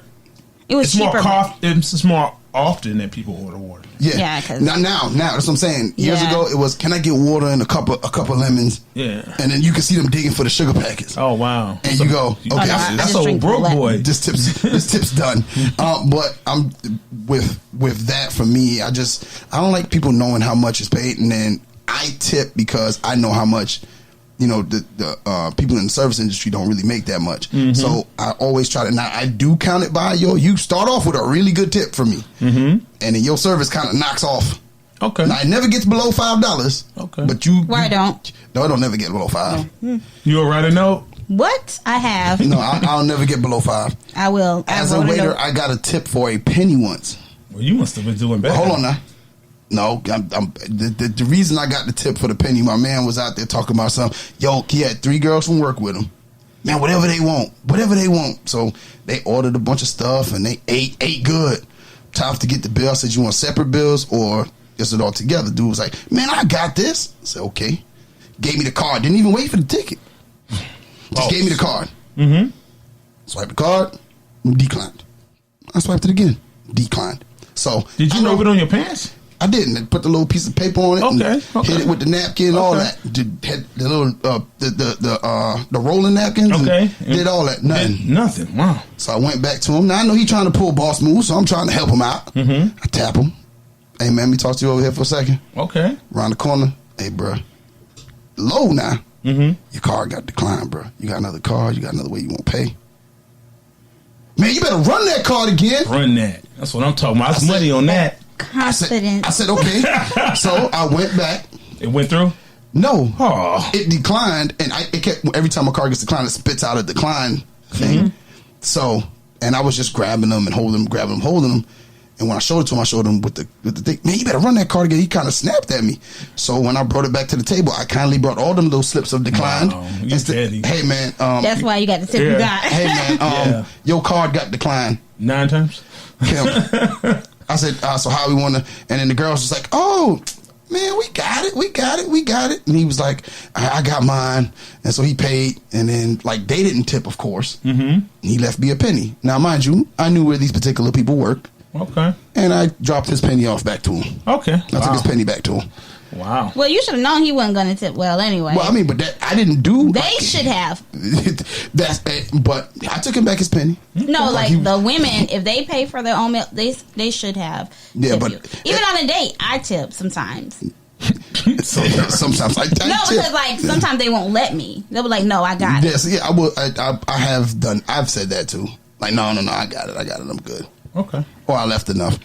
it was It's more. cheaper. It's more often that people order water. Yeah, Yeah, 'cause- now that's what I'm saying. Years Yeah. ago, it was, can I get water and a cup of lemons? Yeah. And then you can see them digging for the sugar packets. Oh wow. And you go, okay, no, I that's just old drink broke Gillette. boy. this tip's done. But I'm with that for me. I don't like people knowing how much is paid, and then I tip because I know how much. The people in the service industry don't really make that much. So I always try to. Now I do count it by you start off with a really good tip for me, and then your service kind of knocks off. Okay. Now it never gets below $5. Okay. But Where I don't. No, it don't never get below $5. You write a note. What? I have. No, I'll never get below $5. I will. As I a wrote waiter, note. I got a tip for a penny once. Well, you must have been doing better. Hold on now. No, the reason I got the tip for the penny, my man was out there talking about something. Yo, he had 3 girls from work with him. Man, whatever they want. So they ordered a bunch of stuff and they ate good. Time to get the bill. I said, you want separate bills or just it all together? Dude was like, man, I got this. I said, okay. Gave me the card. Didn't even wait for the ticket. Just gave me the card. Swiped the card. Declined. I swiped it again. Declined. So Did you rub it on your pants? I didn't. I put the little piece of paper on it. Okay, And hit it with the napkin and all Okay. that. Had the little the rolling napkins. Okay. And did all that. Nothing. Nothing. Wow. So I went back to him. Now I know he's trying to pull boss moves, so I'm trying to help him out. I tap him. Hey man, let me talk to you over here for a second. Okay. Around the corner. Hey bro. Low now. Your card got declined, bro. You got another card. You got another way you won't pay. Man, you better run that card again. Run that. That's what I'm talking about. That's money on that. Confidence. I said okay. So I went back. It went through. No. Oh. It declined, and it kept, every time a card gets declined, it spits out a decline thing. So, and I was just grabbing them and holding them. And when I showed it to him, I showed him with the thing. Man, you better run that card again. He kind of snapped at me. So when I brought it back to the table, I kindly brought all them little slips of decline. Wow, you petty. Hey man, That's why you got the tip you got. hey man, Yeah. your card got declined. 9 times. Kim. I said, so how we want to? And then the girls was like, oh, man, we got it. And he was like, I got mine. And so he paid. And then, like, they didn't tip, of course. He left me a penny. Now, mind you, I knew where these particular people work. Okay. And I dropped his penny off back to him. Okay. I took his penny back to him. Wow. Well, you should have known he wasn't going to tip well anyway. Well, I mean, but that I didn't do. They should have. But I took him back his penny. No, like he- the women, if they pay for their own meal, they should have. Yeah, tip but- you. Even on a date, I tip sometimes. Sometimes I No, tip. because like sometimes they won't let me. They'll be like, "No, I got it." Yes, yeah, I will. I have done. I've said that too. Like, no, I got it. I'm good. Okay. Or I left enough.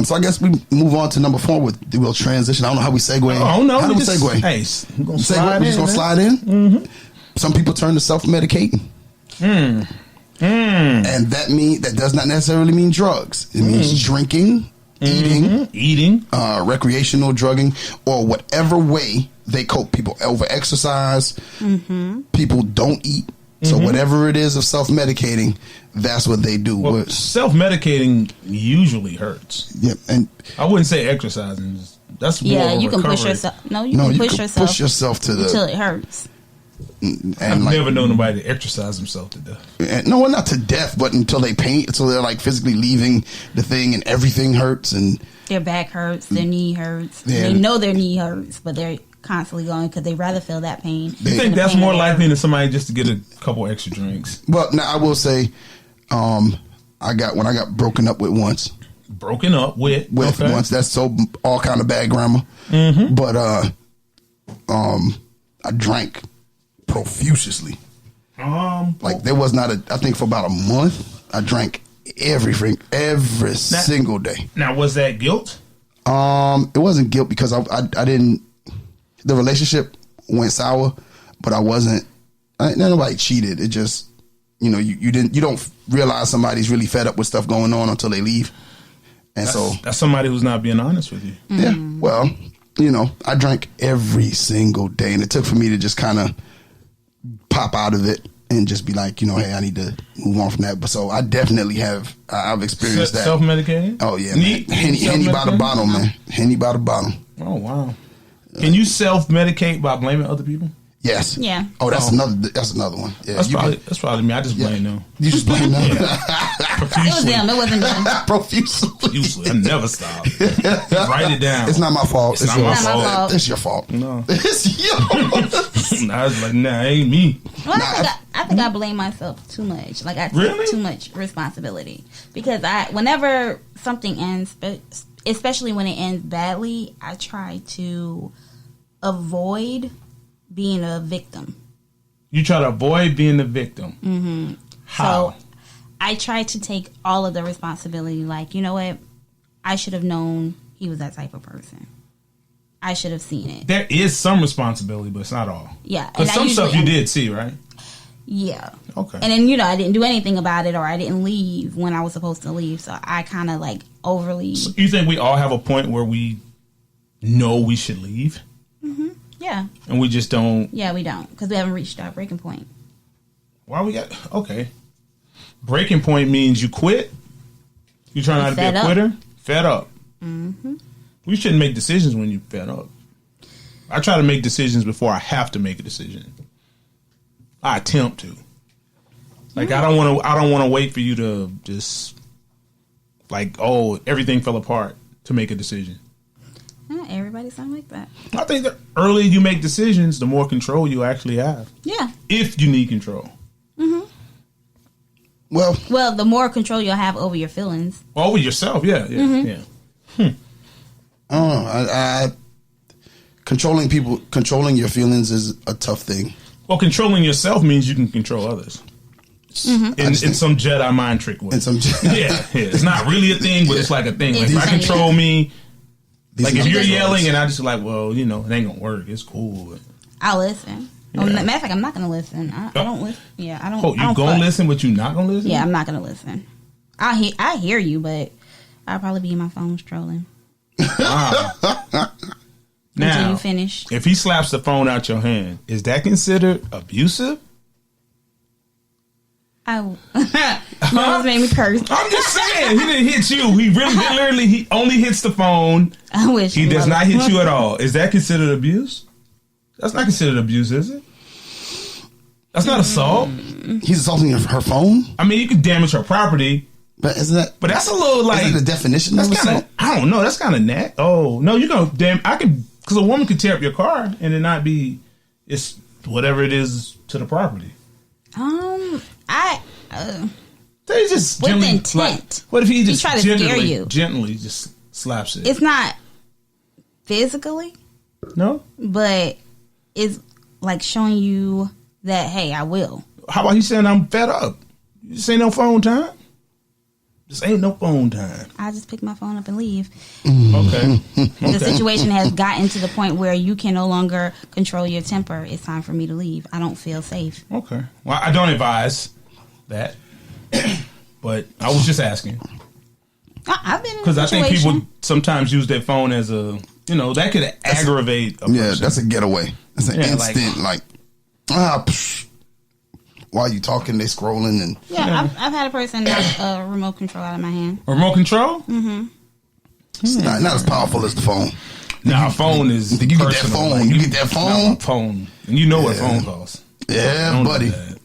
So I guess we move on to number 4 with the real transition. I don't know how we segue. Oh no. How do we just- segue? Hey, we're gonna slide Segue. in. We just gonna man. slide in. Some people turn to self-medicating. And that does not necessarily mean drugs. It means drinking, eating, recreational drugging, or whatever way they cope. People over-exercise. People don't eat. So whatever it is of self-medicating, that's what they do. Well, self-medicating usually hurts. Yeah, and I wouldn't say exercising. That's more Yeah, of a you can push recovery. yourself. No, you no, can you push can yourself push yourself to until the. it hurts. And I've like, never known nobody to exercise himself to death. and, no, not to death, but until they pain, until they're like physically leaving the thing and everything hurts and Their back hurts, their knee hurts. Yeah. They know their knee hurts, but they're constantly going because they rather feel that pain. You think that's more likely than somebody just to get a couple extra drinks? Well, now I will say, when I got broken up with once. Broken up with okay. Once. That's so all kind of bad grammar. Mm-hmm. But I drank profusely. Like there was not I think for about a month I drank every single day. Now was that guilt? It wasn't guilt because I didn't. The relationship went sour, but nobody cheated. It just, you don't realize somebody's really fed up with stuff going on until they leave. And that's somebody who's not being honest with you. Yeah. Well, I drank every single day, and it took for me to just kind of pop out of it and just be like, hey, I need to move on from that. But so I definitely I've experienced that. Self-medicating? Oh yeah, man. Henny by the bottle, man. Henny by the bottle. Oh wow. Can you self-medicate by blaming other people? Yes. Yeah. Oh, that's another one. Yeah. That's probably me. I just blame them. You just blame them. It was them. It wasn't them. Profusely. I never stop. Write it down. It's not my fault. It's not my fault. It's your fault. No. It's yours. I was like, nah, it ain't me. Well, I think I blame myself too much. Like I take too much responsibility because whenever something ends, especially when it ends badly, I try to avoid being a victim. You try to avoid being the victim. Mm-hmm. How? So I try to take all of the responsibility. Like, you know what? I should have known he was that type of person. I should have seen it. There is some responsibility, but it's not all. Yeah. Because some stuff you did see, right? Yeah. Okay. And then, I didn't do anything about it, or I didn't leave when I was supposed to leave. So I kind of like overly. So you think we all have a point where we know we should leave? Mm-hmm. Yeah. And we just don't. Yeah, we don't, because we haven't reached our breaking point. Why we got? Okay. Breaking point means you quit. You trying not to be a quitter? Fed up. Mm-hmm. We shouldn't make decisions when you're fed up. I try to make decisions before I have to make a decision. I attempt to. Like I don't want to wait for you to just like, oh, everything fell apart to make a decision. Everybody sounds like that. I think the earlier you make decisions, the more control you actually have. Yeah. If you need control. Mm-hmm. Well, the more control you'll have over your feelings. Over yourself, yeah. I don't know. Controlling your feelings is a tough thing. Well, controlling yourself means you can control others. Mm-hmm. In some Jedi mind trick way. Yeah. It's not really a thing, but it's like a thing. Like if I control me, like if you're yelling and I just like, well, it ain't gonna work. It's cool. But I'll listen. Yeah. Matter of fact, I'm not gonna listen. I don't listen. Yeah, I don't. Oh, you gonna listen, but you not gonna listen? Yeah, I'm not gonna listen. I hear you, but I'll probably be in my phone strolling. Wow. Now, until you finish. If he slaps the phone out your hand, is that considered abusive? No, it made me curse. I'm just saying, he didn't hit you. He literally, he only hits the phone. I wish he does not hit you at all. Is that considered abuse? That's not considered abuse, is it? That's not assault. He's assaulting her phone. I mean, you can damage her property, but isn't that? But that's a little like isn't the definition of assault? I don't know. That's kind of net. Oh no, you gonna I can because a woman could tear up your car and it not be it's whatever it is to the property. They just with gently, intent. Like, what if he just try to scare you? Gently just slaps it? It's not physically, no, but it's like showing you that hey, I will. How about he saying I'm fed up? This ain't no phone time. This ain't no phone time. I just pick my phone up and leave. Okay. The situation has gotten to the point where you can no longer control your temper. It's time for me to leave. I don't feel safe. Okay. Well, I don't advise that, but I was just asking. I've been in because I think people sometimes use their phone as a that could aggravate a person. Yeah, that's a getaway. That's an instant while you talking, they scrolling and I've had a person knock a remote control out of my hand. A remote control? Mm-hmm. It's not as powerful as the phone. Nah, phone is. You get that phone. Like, you get that phone. Phone, and you know what phone costs. Yeah, Don't do buddy. that.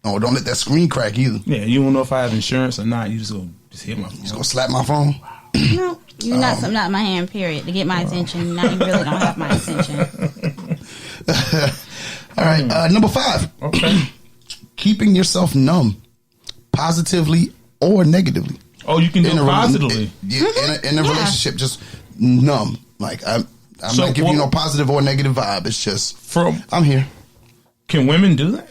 Oh, don't let that screen crack either. Yeah, you don't know if I have insurance or not. You just go hit my phone. Just gonna slap my phone. No, you not something out of my hand. Period. To get my attention. Now you really don't have my attention. All right, number 5. Okay. Keeping yourself numb, positively or negatively. Oh, you can do it positively. In a relationship, just numb. Like I'm So not giving you what- no positive or negative vibe. It's just From I'm here. Can women do that?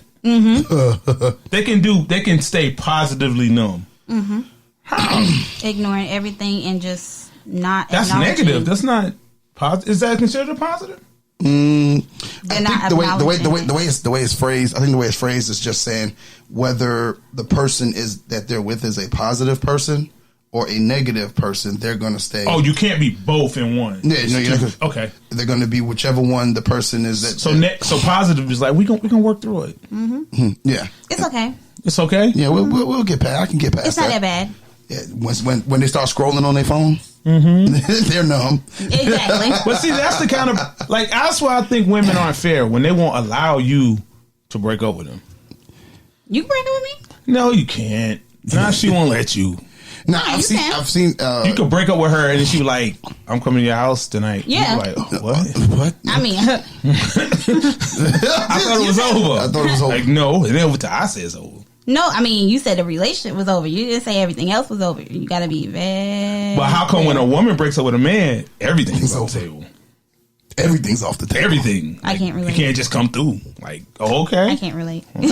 They can stay positively numb. Ignoring everything and just not. That's acknowledging. negative. That's not positive. Is that considered a positive? I They're think not the way acknowledging it's phrased. I think the way it's phrased is just saying whether the person is that they're with is a positive person or a negative person. They're going to stay. Oh, you can't be both in one. Yeah, no, you're not gonna, Okay. They're going to be whichever one the person is. That So positive is like we gonna work through it. yeah, It's okay. It's okay. yeah. We'll get past. I can get past. It's not that bad. Yeah, when they start scrolling on their phone, they're numb. Exactly. But see, that's the kind of that's why I think women aren't fair when they won't allow you to break up with them. You can break up with me? No, you can't. Nah, she won't let you. Now you I've seen. You could break up with her and then she be like, "I'm coming to your house tonight." Yeah. You be like, oh, what? What? I mean, I thought it was over. I thought it was over. Like no, and then I say it's over. no, I mean, you said the relationship was over. You didn't say everything else was over. You got to be very. But how come when a woman breaks up with a man, everything's off the table? Everything's off the table. Everything. I can't relate. You can't just come through. Like, oh, okay. I can't relate. Okay.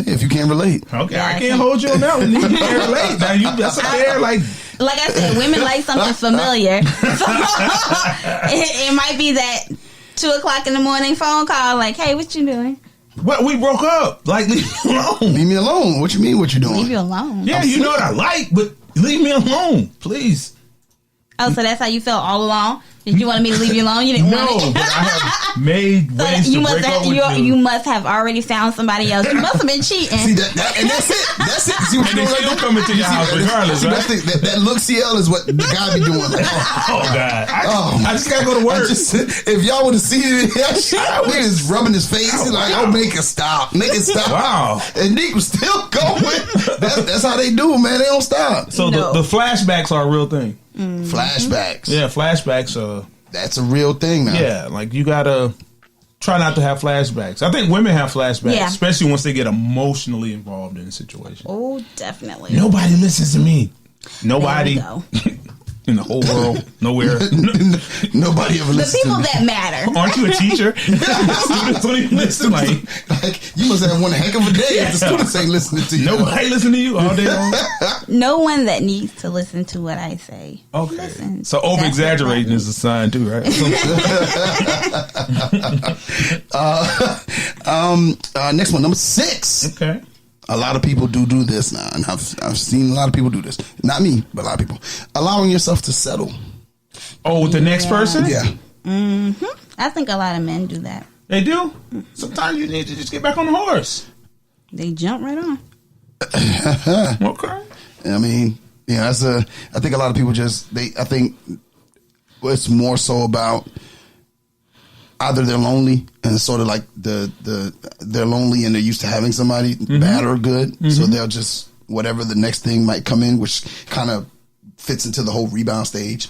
If you can't relate, Okay, Yeah, I I can't can't. hold you on that one. You can't relate. Now that's a fair, like, Like I said, women like something familiar. So, it might be that 2:00 in the morning phone call, like, "Hey, what you doing? what, we broke up. Like, leave me alone. leave me alone. What you mean? What you doing? Leave you alone." Yeah, you know what I like, but leave me alone, please. Oh, so that's how you felt all along? Did you want me to leave you alone? You didn't No, want it. but I have made So ways you to must break have up with you. you must have already found somebody else. You must have been cheating. See that, and that's it. That's it. See what And you're they doing still coming to your house regardless, See, right? that's that look CL is what the guy be doing. Like, Oh, God. Oh, I just got to go to work. if y'all would have seen it, he was rubbing his face. He's like, "Oh, make it stop, make it stop." Wow. And Nique was still going. That's how they do, man. They don't stop. So No. the flashbacks are a real thing. Flashbacks. Yeah, flashbacks are... That's a real thing now. Yeah, like you gotta try not to have flashbacks. I think women have flashbacks, Yeah. especially once they get emotionally involved in a situation. Oh, definitely. Nobody listens to me. Nobody There in the whole world, nowhere. Nobody ever The listens people to me. that matter. Aren't you a teacher? Students don't even listen. Like Like, you must have one heck of a day if the students ain't listening to you. nobody listen to you all day long. No one that needs to listen to what I say. Okay, Listen, so over that's exaggerating what is a sign too, right? Next one, number 6. Okay. A lot of people do this now, and I've seen a lot of people do this. Not me, but a lot of people. Allowing yourself to settle. Oh, with the next person? Yeah. I think a lot of men do that. They do. Sometimes you need to just get back on the horse. They jump right on. Okay. I mean, yeah, I think a lot of people I think it's more so about either they're lonely and it's sort of like they're lonely and they're used to having somebody bad or good. So they'll just, whatever the next thing might come in, which kind of fits into the whole rebound stage.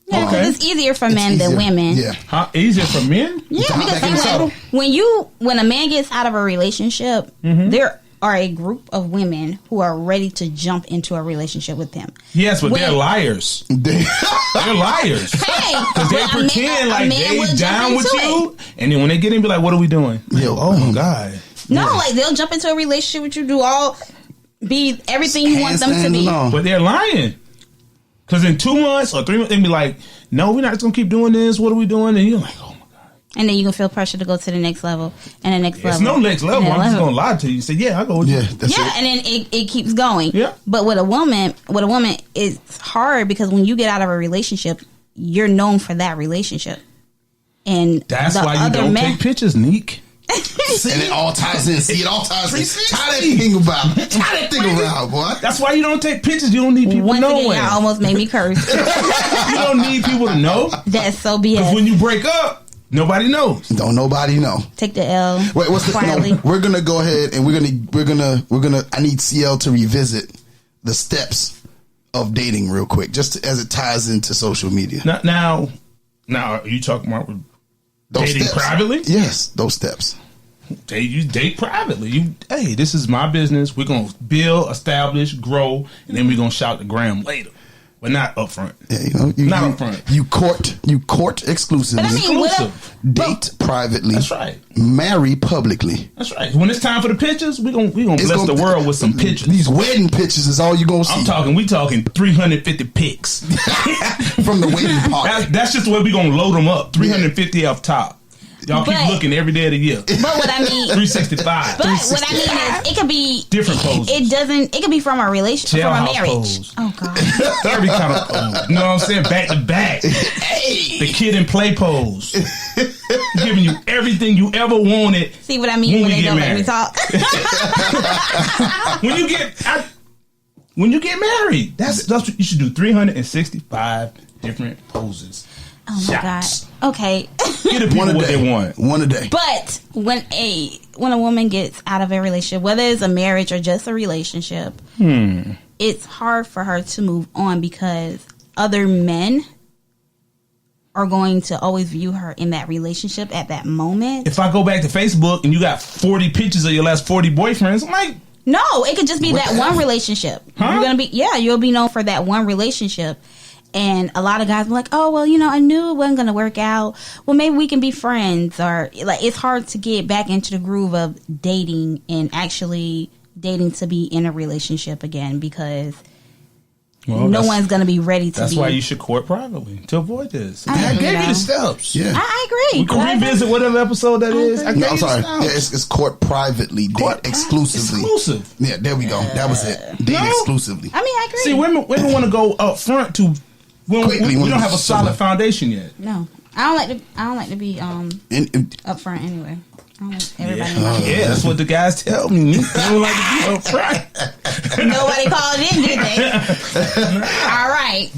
Yeah, 'cause Okay. it's easier for men It's than easier. women. Yeah. How easier for men? Yeah, To hop because back in the sometimes saddle. when a man gets out of a relationship, there are a group of women who are ready to jump into a relationship with him. Yes, but they're When- liars. They're liars. Hey, Because they but a pretend like man will they jump down with into you, and then when they get in, be like, "What are we doing?" Yo, Oh my God! No, like they'll jump into a relationship with you, be everything you want them to Handstand be. alone. But they're lying. Because in 2 months or 3 months, they'll be like, "No, we're not just gonna keep doing this. What are we doing?" And you're like, "Oh my God!" And then you can feel pressure to go to the next level and the next It's level. no next level. and I'm the just level. gonna lie to you. Say, "Yeah, I go with you." Yeah, that's Yeah, it. and then it keeps going. Yeah. But with a woman, it's hard because when you get out of a relationship, you're known for that relationship. And That's the why you other don't men- take pictures, Nique. And it all ties in. See, it all ties in. 360. Tie that thing about. Tie that thing around, boy. That's why you don't take pictures. You don't need people Once knowing. again, y'all almost made me curse. You don't need people to know. That's so Because BS. when you break up, Nobody knows. Don't nobody know. Take the L. Wait, what's the? quietly. No, we're gonna go ahead and we're gonna. I need CL to revisit the steps of dating real quick, just as it ties into social media. Now, are you talking about Those dating steps. privately? Yes, those steps. You date privately. Hey, this is my business. We're gonna build, establish, grow, and then we're gonna shout the gram later, but not up front. Yeah, Not up front. You court exclusively. But I mean, Exclusive. Date privately. That's right. Marry publicly. That's right. When it's time for the pictures, we gonna bless the world with some pictures. These wedding pictures is all you gonna see. We talking 350 pics from the wedding party. That's just the way we gonna load them up. 350 up top. Y'all keep But- looking every day of the year. But what I mean, 365. but what I mean is, it could be Different poses. It could be from a relationship, from a Jailhouse marriage. pose. Oh God. Every kind of pose. You know what I'm saying? Back to back. The kid in play pose. Giving you everything you ever wanted. See what I mean when we they get don't let me married. talk. When you get married, that's what you should do. 365 different poses. Oh my Shots. God. Okay. Give the people One a what day. they want. One a day. But when a woman gets out of a relationship, whether it's a marriage or just a relationship, it's hard for her to move on because other men are going to always view her in that relationship at that moment. If I go back to Facebook and you got 40 pictures of your last 40 boyfriends, I'm like, No, it could just be What that the one hell? relationship. Huh? You'll be known for that one relationship. And a lot of guys be like, oh, well, I knew it wasn't going to work out. Well, maybe we can be friends. Or like, it's hard to get back into the groove of dating and actually dating to be in a relationship again because no one's going to be ready to That's be. why you should court privately to avoid this. I I agree, gave you though. the steps. Yeah. I agree. We can revisit whatever episode that is. I No, gave I'm you sorry. the Yeah, steps. it's court privately. Date exclusively. Exclusive. Yeah, there we go. That was it. Date No. exclusively. I mean, I agree. See, women want to go up front to. Quickly, We when don't have a it's solid somewhere. foundation yet. No, I don't like to be And upfront anyway. I don't like everybody. in my Yeah, that's what the guys tell me. They don't like to be up front. Nobody called in, did they? All right.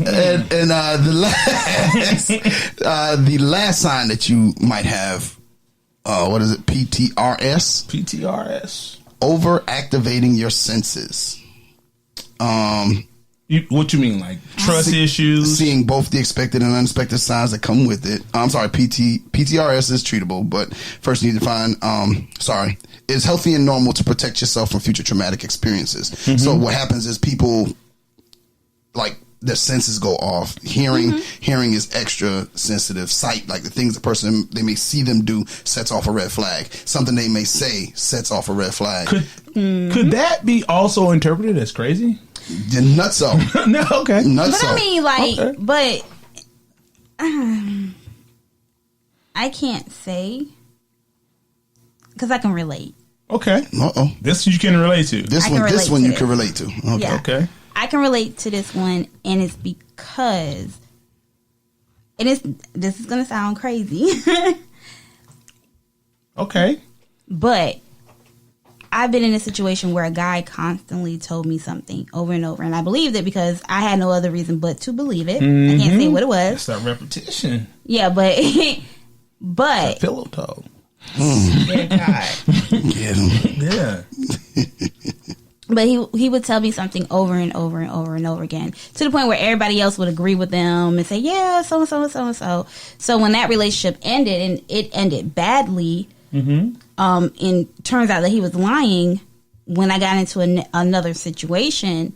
the last sign that you might have, what is it? PTRS. PTRS. Overactivating your senses. What you mean, like trust issues? Seeing both the expected and unexpected signs that come with it. I'm sorry, PTRS is treatable, but first you need to find, it's healthy and normal to protect yourself from future traumatic experiences. Mm-hmm. So what happens is people, like, their senses go off. Hearing is extra sensitive. Sight, like the things the person, they may see them do, sets off a red flag. Something they may say sets off a red flag. Could that be also interpreted as crazy? Nutso. No, okay. Nutso. But I mean, like, Okay. but I can't say because I can relate. Okay. Uh-oh. This you can relate to. This I can one relate you to can it. relate to. Okay. Yeah. Okay. I can relate to this one, and it's because this is gonna sound crazy, Okay. but I've been in a situation where a guy constantly told me something over and over, and I believed it because I had no other reason but to believe it. I can't say what it was. It's that repetition. Yeah, but Pillow talk. Get him. Yeah. But he would tell me something over and over and over and over again to the point where everybody else would agree with them and say, yeah, so and so and so and so. So when that relationship ended, and it ended badly, and turns out that he was lying when I got into another situation,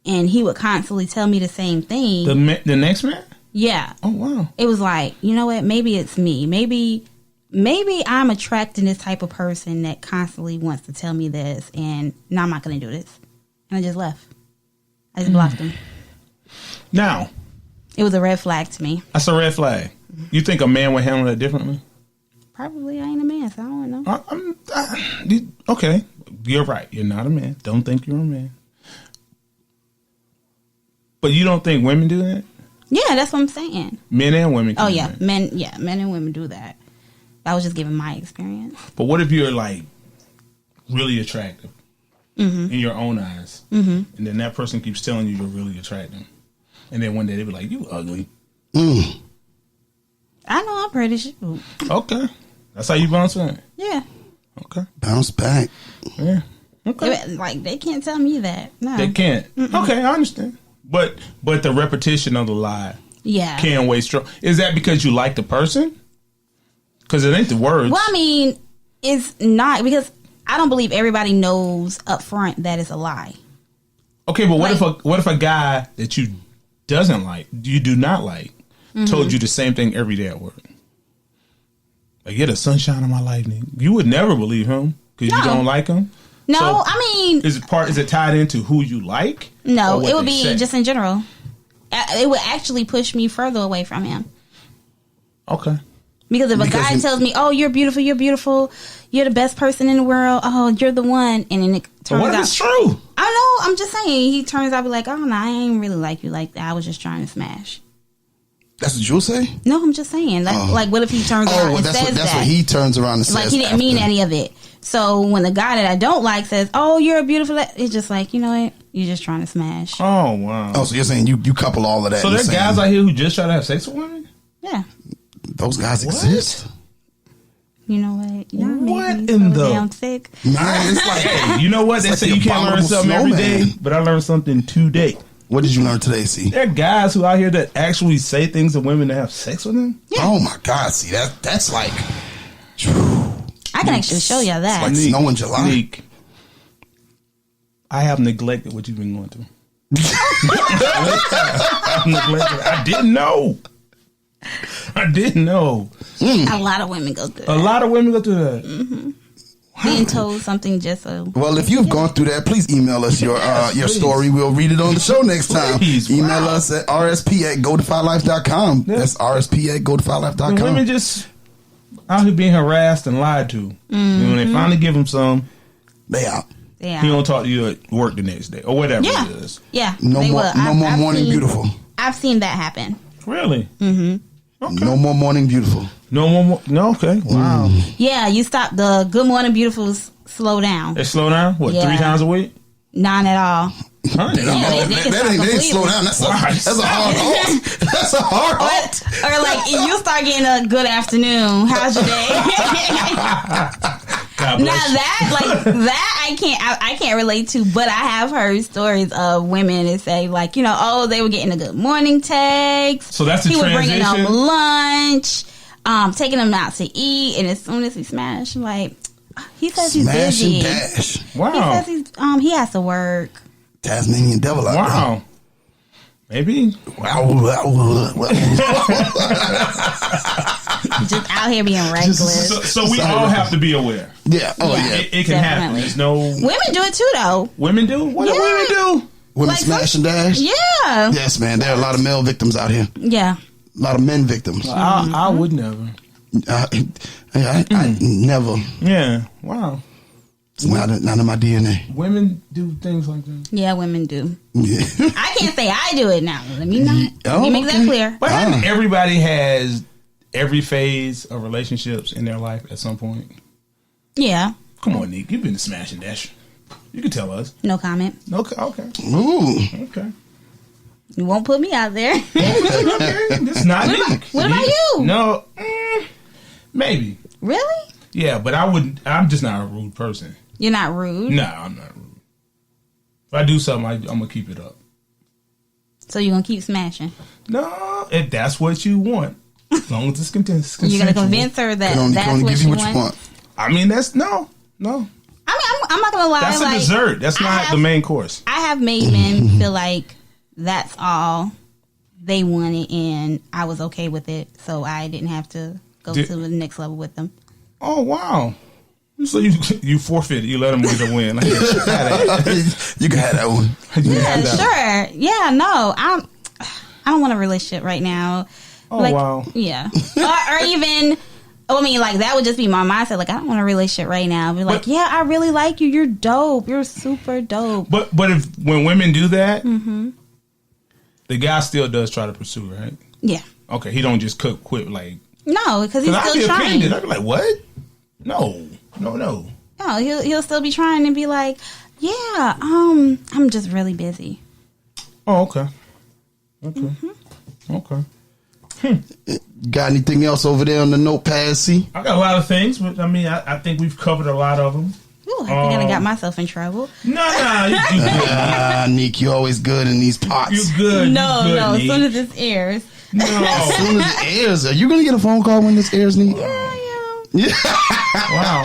and he would constantly tell me the same thing. The next man? Yeah. Oh, wow. It was like, you know what? Maybe it's me. Maybe I'm attracting this type of person that constantly wants to tell me this, and no, I'm not going to do this. And I just left. I just blocked him. Now, It was a red flag to me. that's a red flag. You think a man would handle that differently? Probably I ain't a man, so I don't know. Okay. You're right. You're not a man. Don't think you're a man. But you don't think women do that? Yeah, that's what I'm saying. Men and women can Oh do yeah, that. men and women do that. I was just giving my experience. But what if you're like really attractive in your own eyes, and then that person keeps telling you you're really attractive, and then one day they be like, "You ugly." I I know I'm pretty sure. Okay. That's how you bounce back? Yeah. Okay. Bounce back. Yeah. Okay. Like, they can't tell me that. No. They can't. Okay, I understand. But the repetition of the lie can weigh strong. Is that because you like the person? Because it ain't the words. Well, I mean, it's not, because I don't believe everybody knows up front that it's a lie. Okay, but what if a guy that you do not like, told you the same thing every day at work? Like, you're the sunshine of my life, nigga. You would never believe him because you don't like him. No, so I mean, is it tied into who you like? No, it would be just in general. It would actually push me further away from him. Okay. Because if a guy tells me, "Oh, you're beautiful, you're the best person in the world, oh, you're the one," and then it turns out, what if it's true? I know. I'm just saying. He turns out be like, "Oh no, I ain't really like you like that. I was just trying to smash." That's what you'll say? No, I'm just saying. Like, what if he turns around and says that's what he turns around and says. Like, he didn't mean any of it. So when the guy that I don't like says, "Oh, you're a beautiful," it's just like, you know what? You're just trying to smash. Oh, wow. Oh, so you're saying you couple all of that. So there's guys out here who just try to have sex with women? Yeah. Those guys exist. You know what? Y'all What make me in so the damn sick. Nah, it's like, hey, you know what? They like say the you can't learn abominable something every snowman. day, but I learned something today. What did you learn today, C? There are guys who out here that actually say things to women to have sex with them. Yeah. Oh my God, see that's like I can actually show y'all that. It's like snow in July. Nique, I have neglected what you've been going through. I didn't know. A lot of women go through that. A lot of women go through that. Mm-hmm. Being told something just so. Well, if you've gone through that, please email us your story. We'll read it on the show next time. Email us at rsp@godefylife.com. Yeah. That's rsp@godefylife.com. Women just out here being harassed and lied to. And when they finally give them some, they out. Yeah. He don't talk to you at work the next day or whatever it is. Yeah. No more morning beautiful. I've seen that happen. Really? Mm-hmm. Okay. No more morning beautiful. No. Okay. Wow. Yeah, you stop the good morning beautifuls. Slow down. They slow down? What, 3 times a week? None at all. Huh? They ain't slow down. That's a hard halt. That's a hard halt. Or like, you start getting a good afternoon. How's your day? Now that I can't relate to, but I have heard stories of women that say like, you know, oh, they were getting a good morning text. So that's the transition. He was bringing them lunch, taking them out to eat, and as soon as he smashed, like, he says he's busy. And dash. Wow. He says he has to work. Tasmanian devil out there. Wow. Maybe. Just out here being reckless. So we all have to be aware. Yeah. Oh, yeah. It can happen. There's no. Women do it too, though. Women do? What do women do? Women smash and dash? Yeah. Yes, man. There are a lot of male victims out here. Yeah. A lot of men victims. I would never. I never. Yeah. Wow. It's not in my DNA. Women do things like that. Yeah, women do. Yeah. I can't say I do it now. Let me not. Let me make that clear. But everybody has every phase of relationships in their life at some point. Yeah. Come on, Nique. You've been smashing dash. You can tell us. No comment. Okay. Ooh. Okay. You won't put me out there. Okay. It's not Nique. What about you? No. Maybe. Really? Yeah, but I'm just not a rude person. You're not rude? No, I'm not rude. If I do something, I'm going to keep it up. So you're going to keep smashing? No, if that's what you want. As long as it's consensual. You're going to convince her that that's what you want? I mean, that's no. I mean, I'm not going to lie. That's a dessert. That's not the main course. I have made men feel like that's all they wanted and I was okay with it. So I didn't have to go to the next level with them. Oh, wow. So you forfeit. You let them get a win. You can have that one. Yeah, sure. Yeah, no, I don't want a relationship right now. Oh, wow. Yeah. or even, I mean, like, that would just be my mindset. Like, I don't want a relationship right now. Be like, yeah, I really like you. You're dope. You're super dope. But when women do that, the guy still does try to pursue, right? Yeah. Okay, he don't just quit like. No, because he's still trying. I'd be like, what? No. No, he'll still be trying to be like, yeah, I'm just really busy. Oh, okay. Okay. Got anything else over there on the notepad, C? I got a lot of things, but I mean, I think we've covered a lot of them. Ooh, I think I got myself in trouble. No, you good. Nique, you always good in these pots. You good. No, you good, as Nique. soon as this airs. No. As soon as it airs, are you going to get a phone call when this airs, Nique? Yeah. Wow.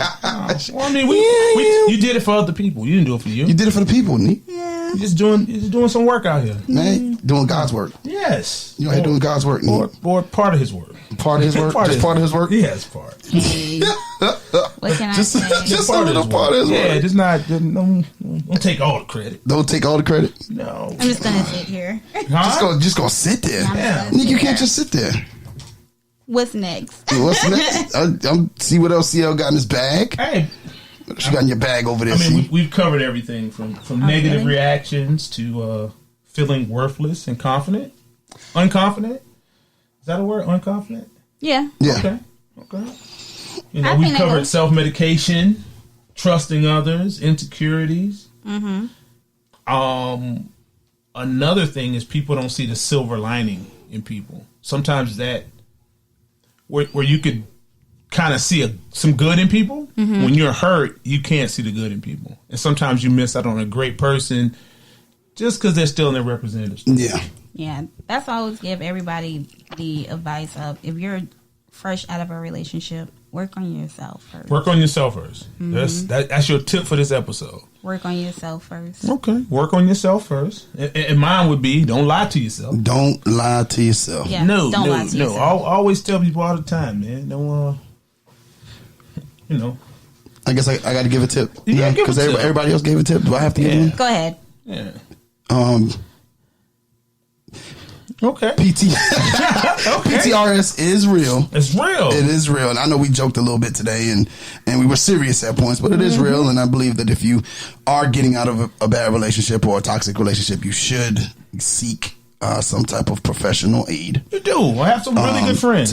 Well, I mean, you did it for other people. You didn't do it for you. You did it for the people, Nique. Yeah. You're just doing some work out here. Man, doing God's work. Yes. You out here doing God's work, Nique. Or part of his work. Part of his work? Just part of his work? Yeah, it's part. What can I say? Just a little part of his work. Yeah, just don't take all the credit. Don't take all the credit. No. I'm just gonna sit here. Huh? Just go sit there. Yeah. Nique, you can't just sit there. What's next? What's next? I'm see what else CL got in his bag. Hey, What you got in your bag over there, I mean, C? we've covered everything from negative reactions to feeling worthless and confident. Unconfident? Is that a word? Unconfident? Yeah. Yeah. Okay. You know, I we think that covered goes- self-medication, trusting others, insecurities. Another thing is people don't see the silver lining in people. Sometimes that where you could kind of see some good in people. When you're hurt, you can't see the good in people. And sometimes you miss out on a great person just because they're still in their representative state. Yeah. Yeah. That's why I always give everybody the advice of if you're fresh out of a relationship, work on yourself first. Work on yourself first. That's your tip for this episode. Work on yourself first. Okay. Work on yourself first. And mine would be don't lie to yourself. Don't lie to yourself. Yeah. No, Don't no, lie to no. yourself. I always tell people all the time, man. Don't, you know. I guess I got to give a tip. Yeah, give a because tip. everybody else gave a tip. Do I have to give one? Go ahead. Yeah. Okay. PTRS is real. It's real. It is real. And I know we joked a little bit today and we were serious at points, but it is real. And I believe that if you are getting out of a bad relationship or a toxic relationship, you should seek some type of professional aid. You do. I have some really good friends.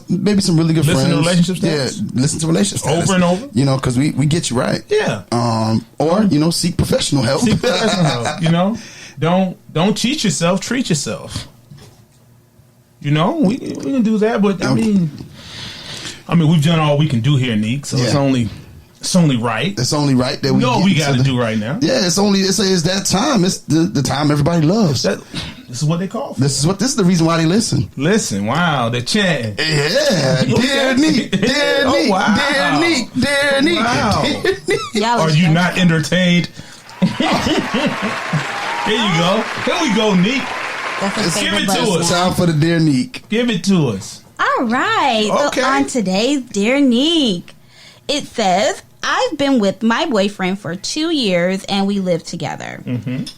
Maybe some really good Listen friends. to relationship status? Yeah, listen to relationship status. Over and over? You know, because we get you right. Yeah. Or, you know, seek professional help. Seek professional help, you know? Don't cheat yourself, treat yourself. You know, we can do that, but I mean we've done all we can do here, Nique, so it's only right. It's only right that we know get we to got to the- do right now. Yeah, it's that time. It's the time everybody loves. This is what they call for. This is the reason why they listen. Listen, wow, they're chanting. Yeah, dear Nique, dear Oh, Nique, wow. dear Nique, dear Nique, Wow. dear Nique. Y'all Are you not entertained? Here you go. Here we go, Nique. That's a Give favorite it to button. us. Time for the dear Nique. Give it to us. All right. Okay. So on today's Dear Nique, it says, I've been with my boyfriend for 2 years and we live together.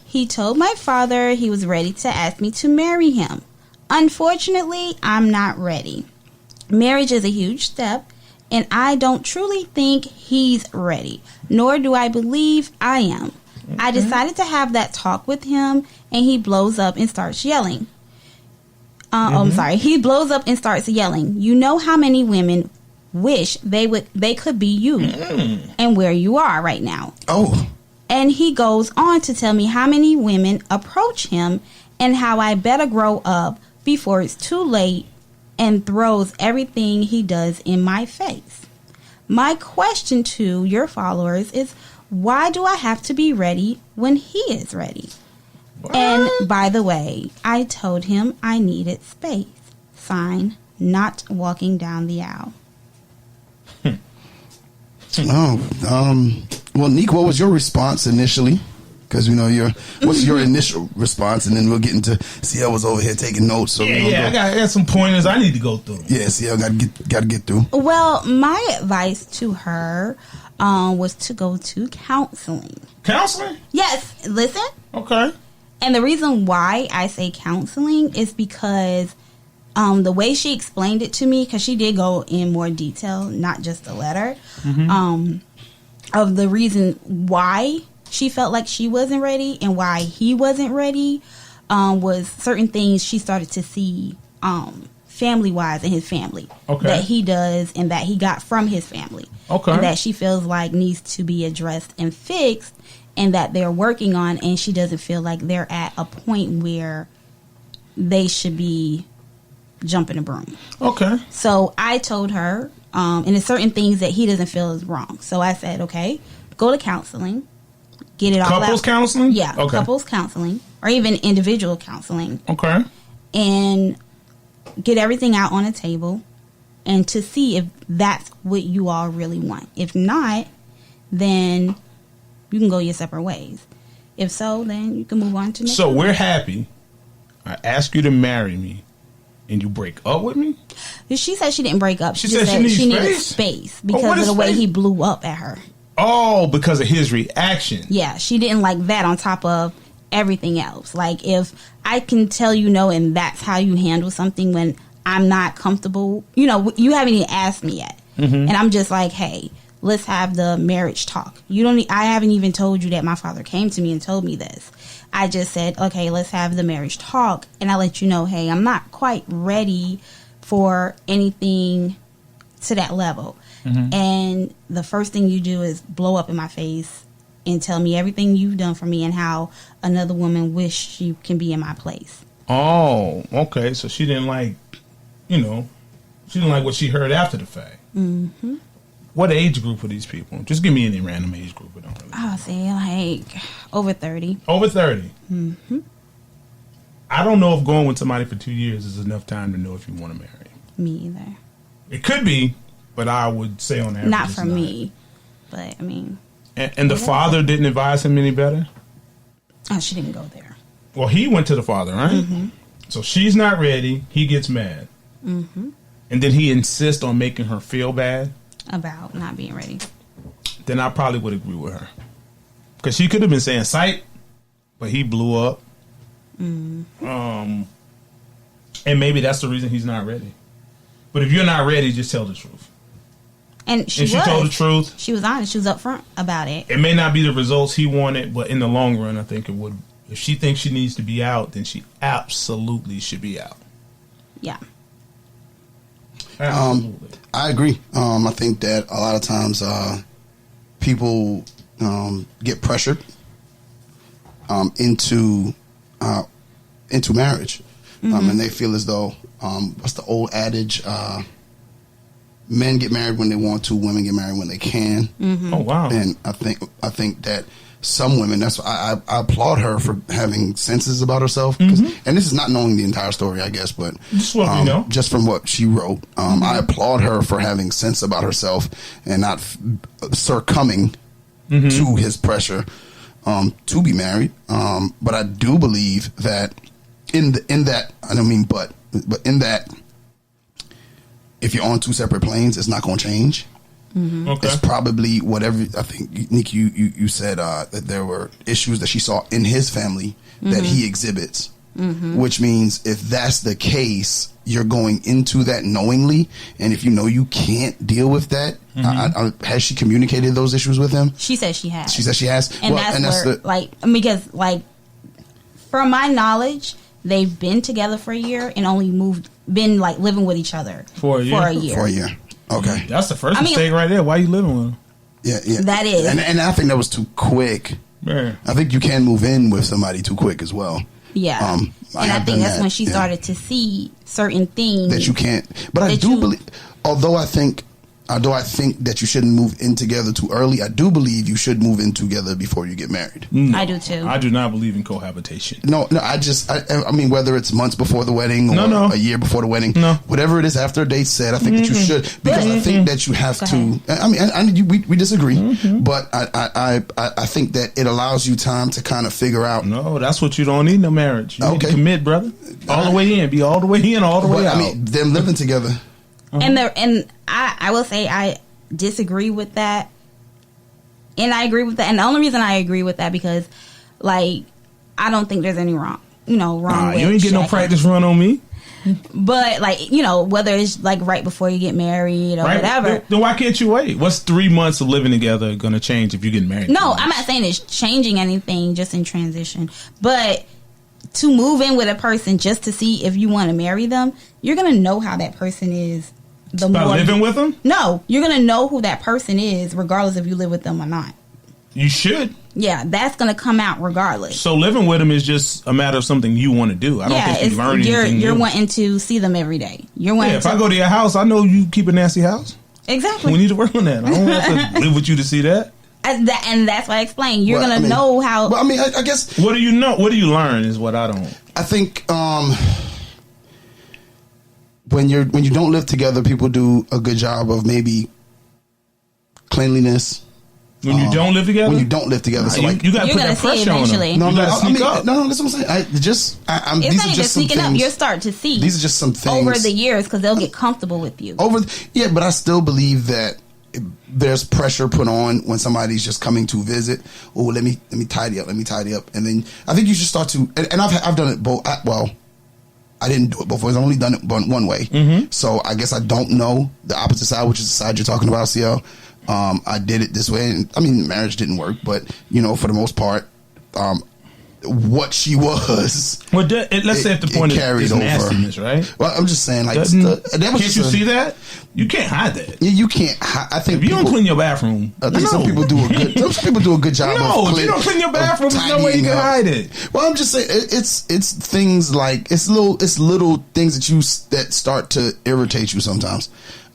He told my father he was ready to ask me to marry him. Unfortunately, I'm not ready. Marriage is a huge step and I don't truly think he's ready, nor do I believe I am. I decided to have that talk with him and he blows up and starts yelling. I'm sorry. He blows up and starts yelling. You know how many women wish they could be you and where you are right now. Oh, And he goes on to tell me how many women approach him and how I better grow up before it's too late, and throws everything he does in my face. My question to your followers is, why do I have to be ready when he is ready? And by the way, I told him I needed space. Sign, not walking down the aisle. Well, Nique, what was your response initially? Because we know what's your initial response, and then we'll get into CL was over here taking notes. So I got some pointers I need to go through. Yeah, CL got to get through. Well, my advice to her was to go to counseling. Counseling? Yes, listen. Okay. And the reason why I say counseling is because the way she explained it to me, because she did go in more detail, not just a letter, of the reason why she felt like she wasn't ready and why he wasn't ready, was certain things she started to see family-wise in his family that he does and that he got from his family. Okay. And that she feels like needs to be addressed and fixed, and that they're working on, and she doesn't feel like they're at a point where they should be jump in a broom. Okay. So I told her, and there's certain things that he doesn't feel is wrong. So I said, okay, go to counseling, get it all out. Couples counseling? Yeah, Okay. couples counseling, or even individual counseling. Okay. And get everything out on the table, and to see if that's what you all really want. If not, then you can go your separate ways. If so, then you can move on to next. So we're happy. I ask you to marry me, and you break up with me? She said she didn't break up. She just said she needed needed space? space But what because of is the way space? he blew up at her. Oh, because of his reaction. Yeah, she didn't like that on top of everything else. Like, if I can tell you no and that's how you handle something when I'm not comfortable, you know, you haven't even asked me yet. And I'm just like, hey, let's have the marriage talk. I haven't even told you that my father came to me and told me this. I just said, okay, let's have the marriage talk. And I let you know, hey, I'm not quite ready for anything to that level. And the first thing you do is blow up in my face and tell me everything you've done for me and how another woman wish she can be in my place. Oh, okay. So she didn't like, she didn't like what she heard after the fact. Mm-hmm. What age group are these people? Just give me any random age group. It don't really I'll say like over 30. Over 30. Mm-hmm. I don't know if going with somebody for 2 years is enough time to know if you want to marry. Me either. It could be, but I would say on average Not it's for me. But I mean. And the father didn't advise him any better? Oh, she didn't go there. Well, he went to the father, right? Mm-hmm. So she's not ready. He gets mad. Mm-hmm. And then he insists on making her feel bad. About not being ready. Then I probably would agree with her. Because she could have been saying sight, but he blew up. And maybe that's the reason he's not ready. But if you're not ready, just tell the truth. And she told the truth. She was honest. She was upfront about it. It may not be the results he wanted, but in the long run, I think it would. If she thinks she needs to be out, then she absolutely should be out. Yeah. Absolutely. I agree. I think that a lot of times people get pressured into marriage, and they feel as though what's the old adage? Men get married when they want to, women get married when they can. Oh wow! And I think that some women. That's why I applaud her for having senses about herself. And this is not knowing the entire story, I guess, but just what we know, just from what she wrote. I applaud her for having sense about herself and not succumbing to his pressure to be married. But I do believe that in that I don't mean but in that if you're on two separate planes, it's not going to change. Okay. It's probably whatever. I think Nique, you said that there were issues that she saw in his family that he exhibits, which means if that's the case, you're going into that knowingly, and if you know you can't deal with that, has she communicated those issues with him? She said she has. She said she has, and that's where because from my knowledge, they've been together for a year and only been living with each other for a year. For a year. Okay, that's the first mistake right there. Why are you living with him? Yeah. That is, and I think that was too quick. Man. I think you can move in with somebody too quick as well. Yeah, and I think that's when she started to see certain things that you can't. But I do believe, although I think that you shouldn't move in together too early, I do believe you should move in together before you get married. No, I do too. I do not believe in cohabitation. No, I mean, whether it's months before the wedding or a year before the wedding, whatever it is after a date set, I think that you should, because I think that you have to. I mean, we disagree, but I think that it allows you time to kind of figure out. No, that's what you don't need in a marriage. You need to commit, brother. All the way in, be all the way in, all the way out. I mean, them living together. And I will say I disagree with that, and I agree with that. And the only reason I agree with that because, I don't think there's any wrong. With you ain't getting no practice run on me. But whether it's right before you get married or whatever. Then why can't you wait? What's 3 months of living together going to change if you get married? No, I'm not saying it's changing anything, just in transition. But to move in with a person just to see if you want to marry them, you're going to know how that person is. By living with them? No, you're going to know who that person is regardless if you live with them or not. You should. Yeah, that's going to come out regardless. So living with them is just a matter of something you want to do. I don't think you learn anything you're new. wanting to see them every day. You're wanting if I go to your house, I know you keep a nasty house. Exactly. We need to work on that. I don't have to live with you to see that. And that's what I explained. You're going to know how. Well, I mean, I guess. What do you know? What do you learn is what I don't. I think when you don't live together, people do a good job of maybe cleanliness. When you don't live together? When you don't live together. So like, you got to put that pressure on them. No, that's what I'm saying. It's not even sneaking up. You'll start to see. These are just some things. Over the years, because they'll get comfortable with you. But I still believe that there's pressure put on when somebody's just coming to visit. Oh, let me tidy up. And then I think you should start to, and I've done it both. I didn't do it before. I've only done it one way. Mm-hmm. So I guess I don't know the opposite side, which is the side you're talking about, CL. I did it this way, and I mean, marriage didn't work, but for the most part, what she was. Well, let's say if the point is nastiness, right? Well, I'm just saying, like, can't you see that? You can't hide that. Yeah, you can't. I think if you don't clean your bathroom, I think some people do a good job. No, if you don't clean your bathroom, there's no way you can hide it. Well, I'm just saying, it's things like it's little things that start to irritate you sometimes.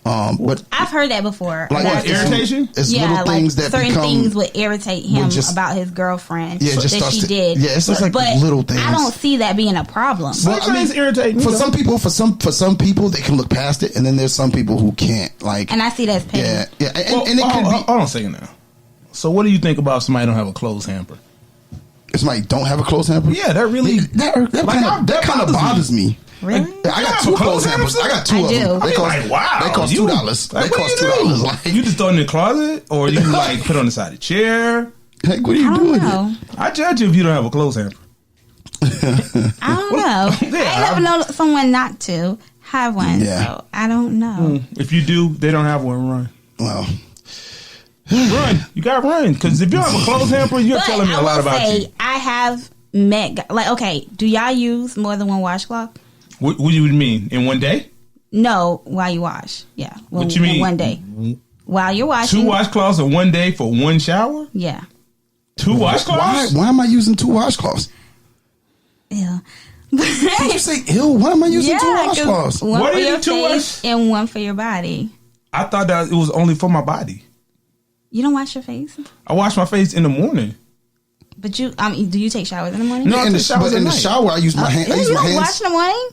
But I've heard that before. Like what, irritation? It's little things that certain things would irritate him about his girlfriend that she did. Yeah, it's just like little things. I don't see that being a problem. Well, I mean, it's irritating for some people. For some people, they can look past it, and then there's some people who can't. Like, and I see that as petty. Yeah. And it could be. Hold on a second now. So, what do you think about somebody don't have a clothes hamper? If somebody don't have a clothes hamper, yeah, that really that kind of bothers me. Really? I got two clothes hampers. I got two of them. They cost $2. They cost $2. Like, you just throw it in the closet, or you like put it on the side of the chair. Like, what are you doing? I judge you if you don't have a clothes hamper. I don't know. I never know someone not to have one, so I don't know. If you do, they don't have one. Run. Well, run. You got to run, because if you have a clothes hamper, you're telling me a lot about you. I have met okay. Do y'all use more than one washcloth? What do you mean? In one day? No, while you wash. Yeah. What you mean? One day. While you're washing. 2 washcloths in one day for one shower? Yeah. 2 washcloths? Why am I using 2 washcloths? Yeah. Did you say ill? Why am I using 2 washcloths? One what for are your you 2 face and one for your body. I thought that it was only for my body. You don't wash your face? I wash my face in the morning. But do you take showers in the morning? No, in the shower, I use my hands. You don't wash in the morning?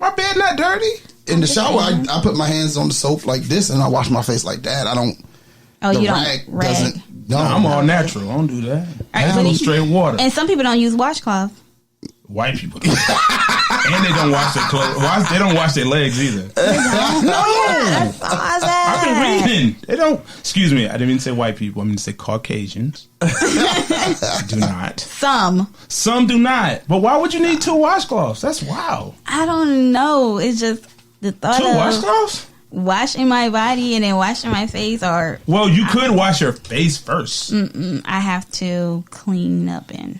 My bed not dirty. In the shower, I put my hands on the soap like this, and I wash my face like that. I don't. Oh, you don't rag. No, I'm all natural. I don't do that. I use straight water. And some people don't use washcloth. White people do. And they don't wash their clothes. They don't wash their legs either. No. I've been reading. They don't. Excuse me. I didn't mean to say white people. I mean to say Caucasians. Do not. Some do not. But why would you need 2 washcloths? That's wild. I don't know. It's just the thought 2 washcloths? Washing my body and then washing my face, or well, you could wash your face first. I have to clean up and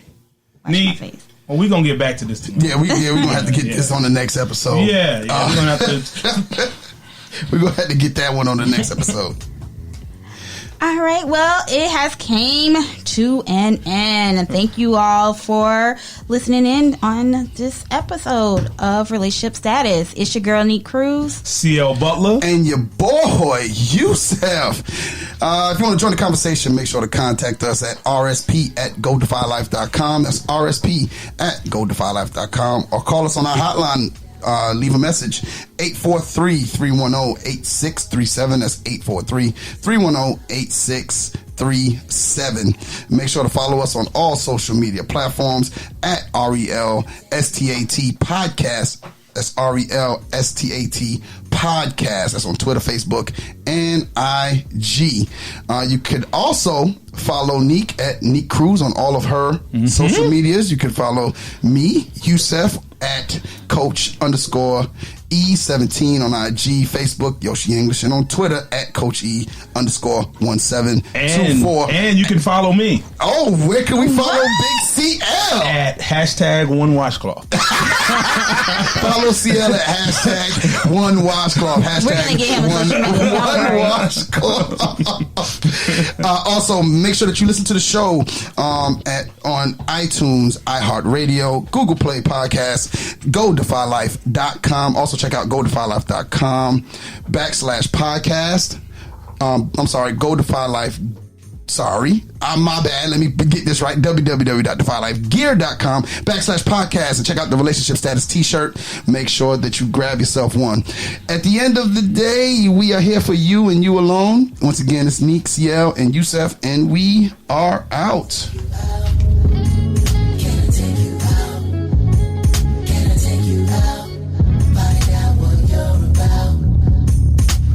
wash my face. Well, we're going to get back to this tomorrow. Yeah, we're going to have to get this on the next episode. Yeah, we're going to have to. We're going to have to get that one on the next episode. All right. Well, it has came to an end. And thank you all for listening in on this episode of Relationship Status. It's your girl, Nique Cruz. CL Butler. And your boy, Yusuf. If you want to join the conversation, make sure to contact us at rsp@godefylife.com. That's rsp@godefylife.com. Or call us on our hotline. Leave a message 843-310-8637. That's 843-310-8637. Make sure to follow us on all social media platforms at RELSTAT Podcast. That's RELSTAT Podcast. That's on Twitter, Facebook, and IG. You could also follow Nique at Nique Cruz on all of her social medias. You can follow me, Yusuf, at Coach_E17 on IG, Facebook, Yoshi English, and on Twitter at Coach_1724. And you can follow me. Oh, where can we follow Big CL? At #1washcloth. Follow CL at #1washcloth. We're gonna get him #1washcloth. Also, Make sure that you listen to the show on iTunes, iHeartRadio, Google Play Podcasts, GoDefyLife.com. Also check out GoDefyLife.com/podcast. I'm sorry, GoDefyLife. Sorry, my bad. Let me get this right. www.defylifegear.com/podcast and check out the relationship status t-shirt. Make sure that you grab yourself one. At the end of the day, we are here for you and you alone. Once again, it's Nique, CL, and Yusuf, and we are out. Can I take you out? Can I take you out? Find out what you're about.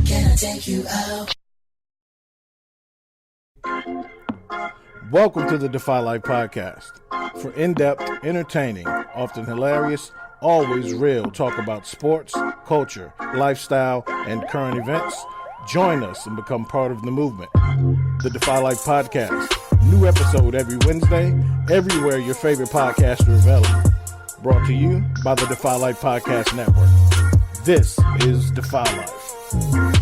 Can I take you out? Welcome to the Defy Life Podcast. For in-depth, entertaining, often hilarious, always real talk about sports, culture, lifestyle, and current events, join us and become part of the movement. The Defy Life Podcast. New episode every Wednesday, everywhere your favorite podcasts are available. Brought to you by the Defy Life Podcast Network. This is Defy Life.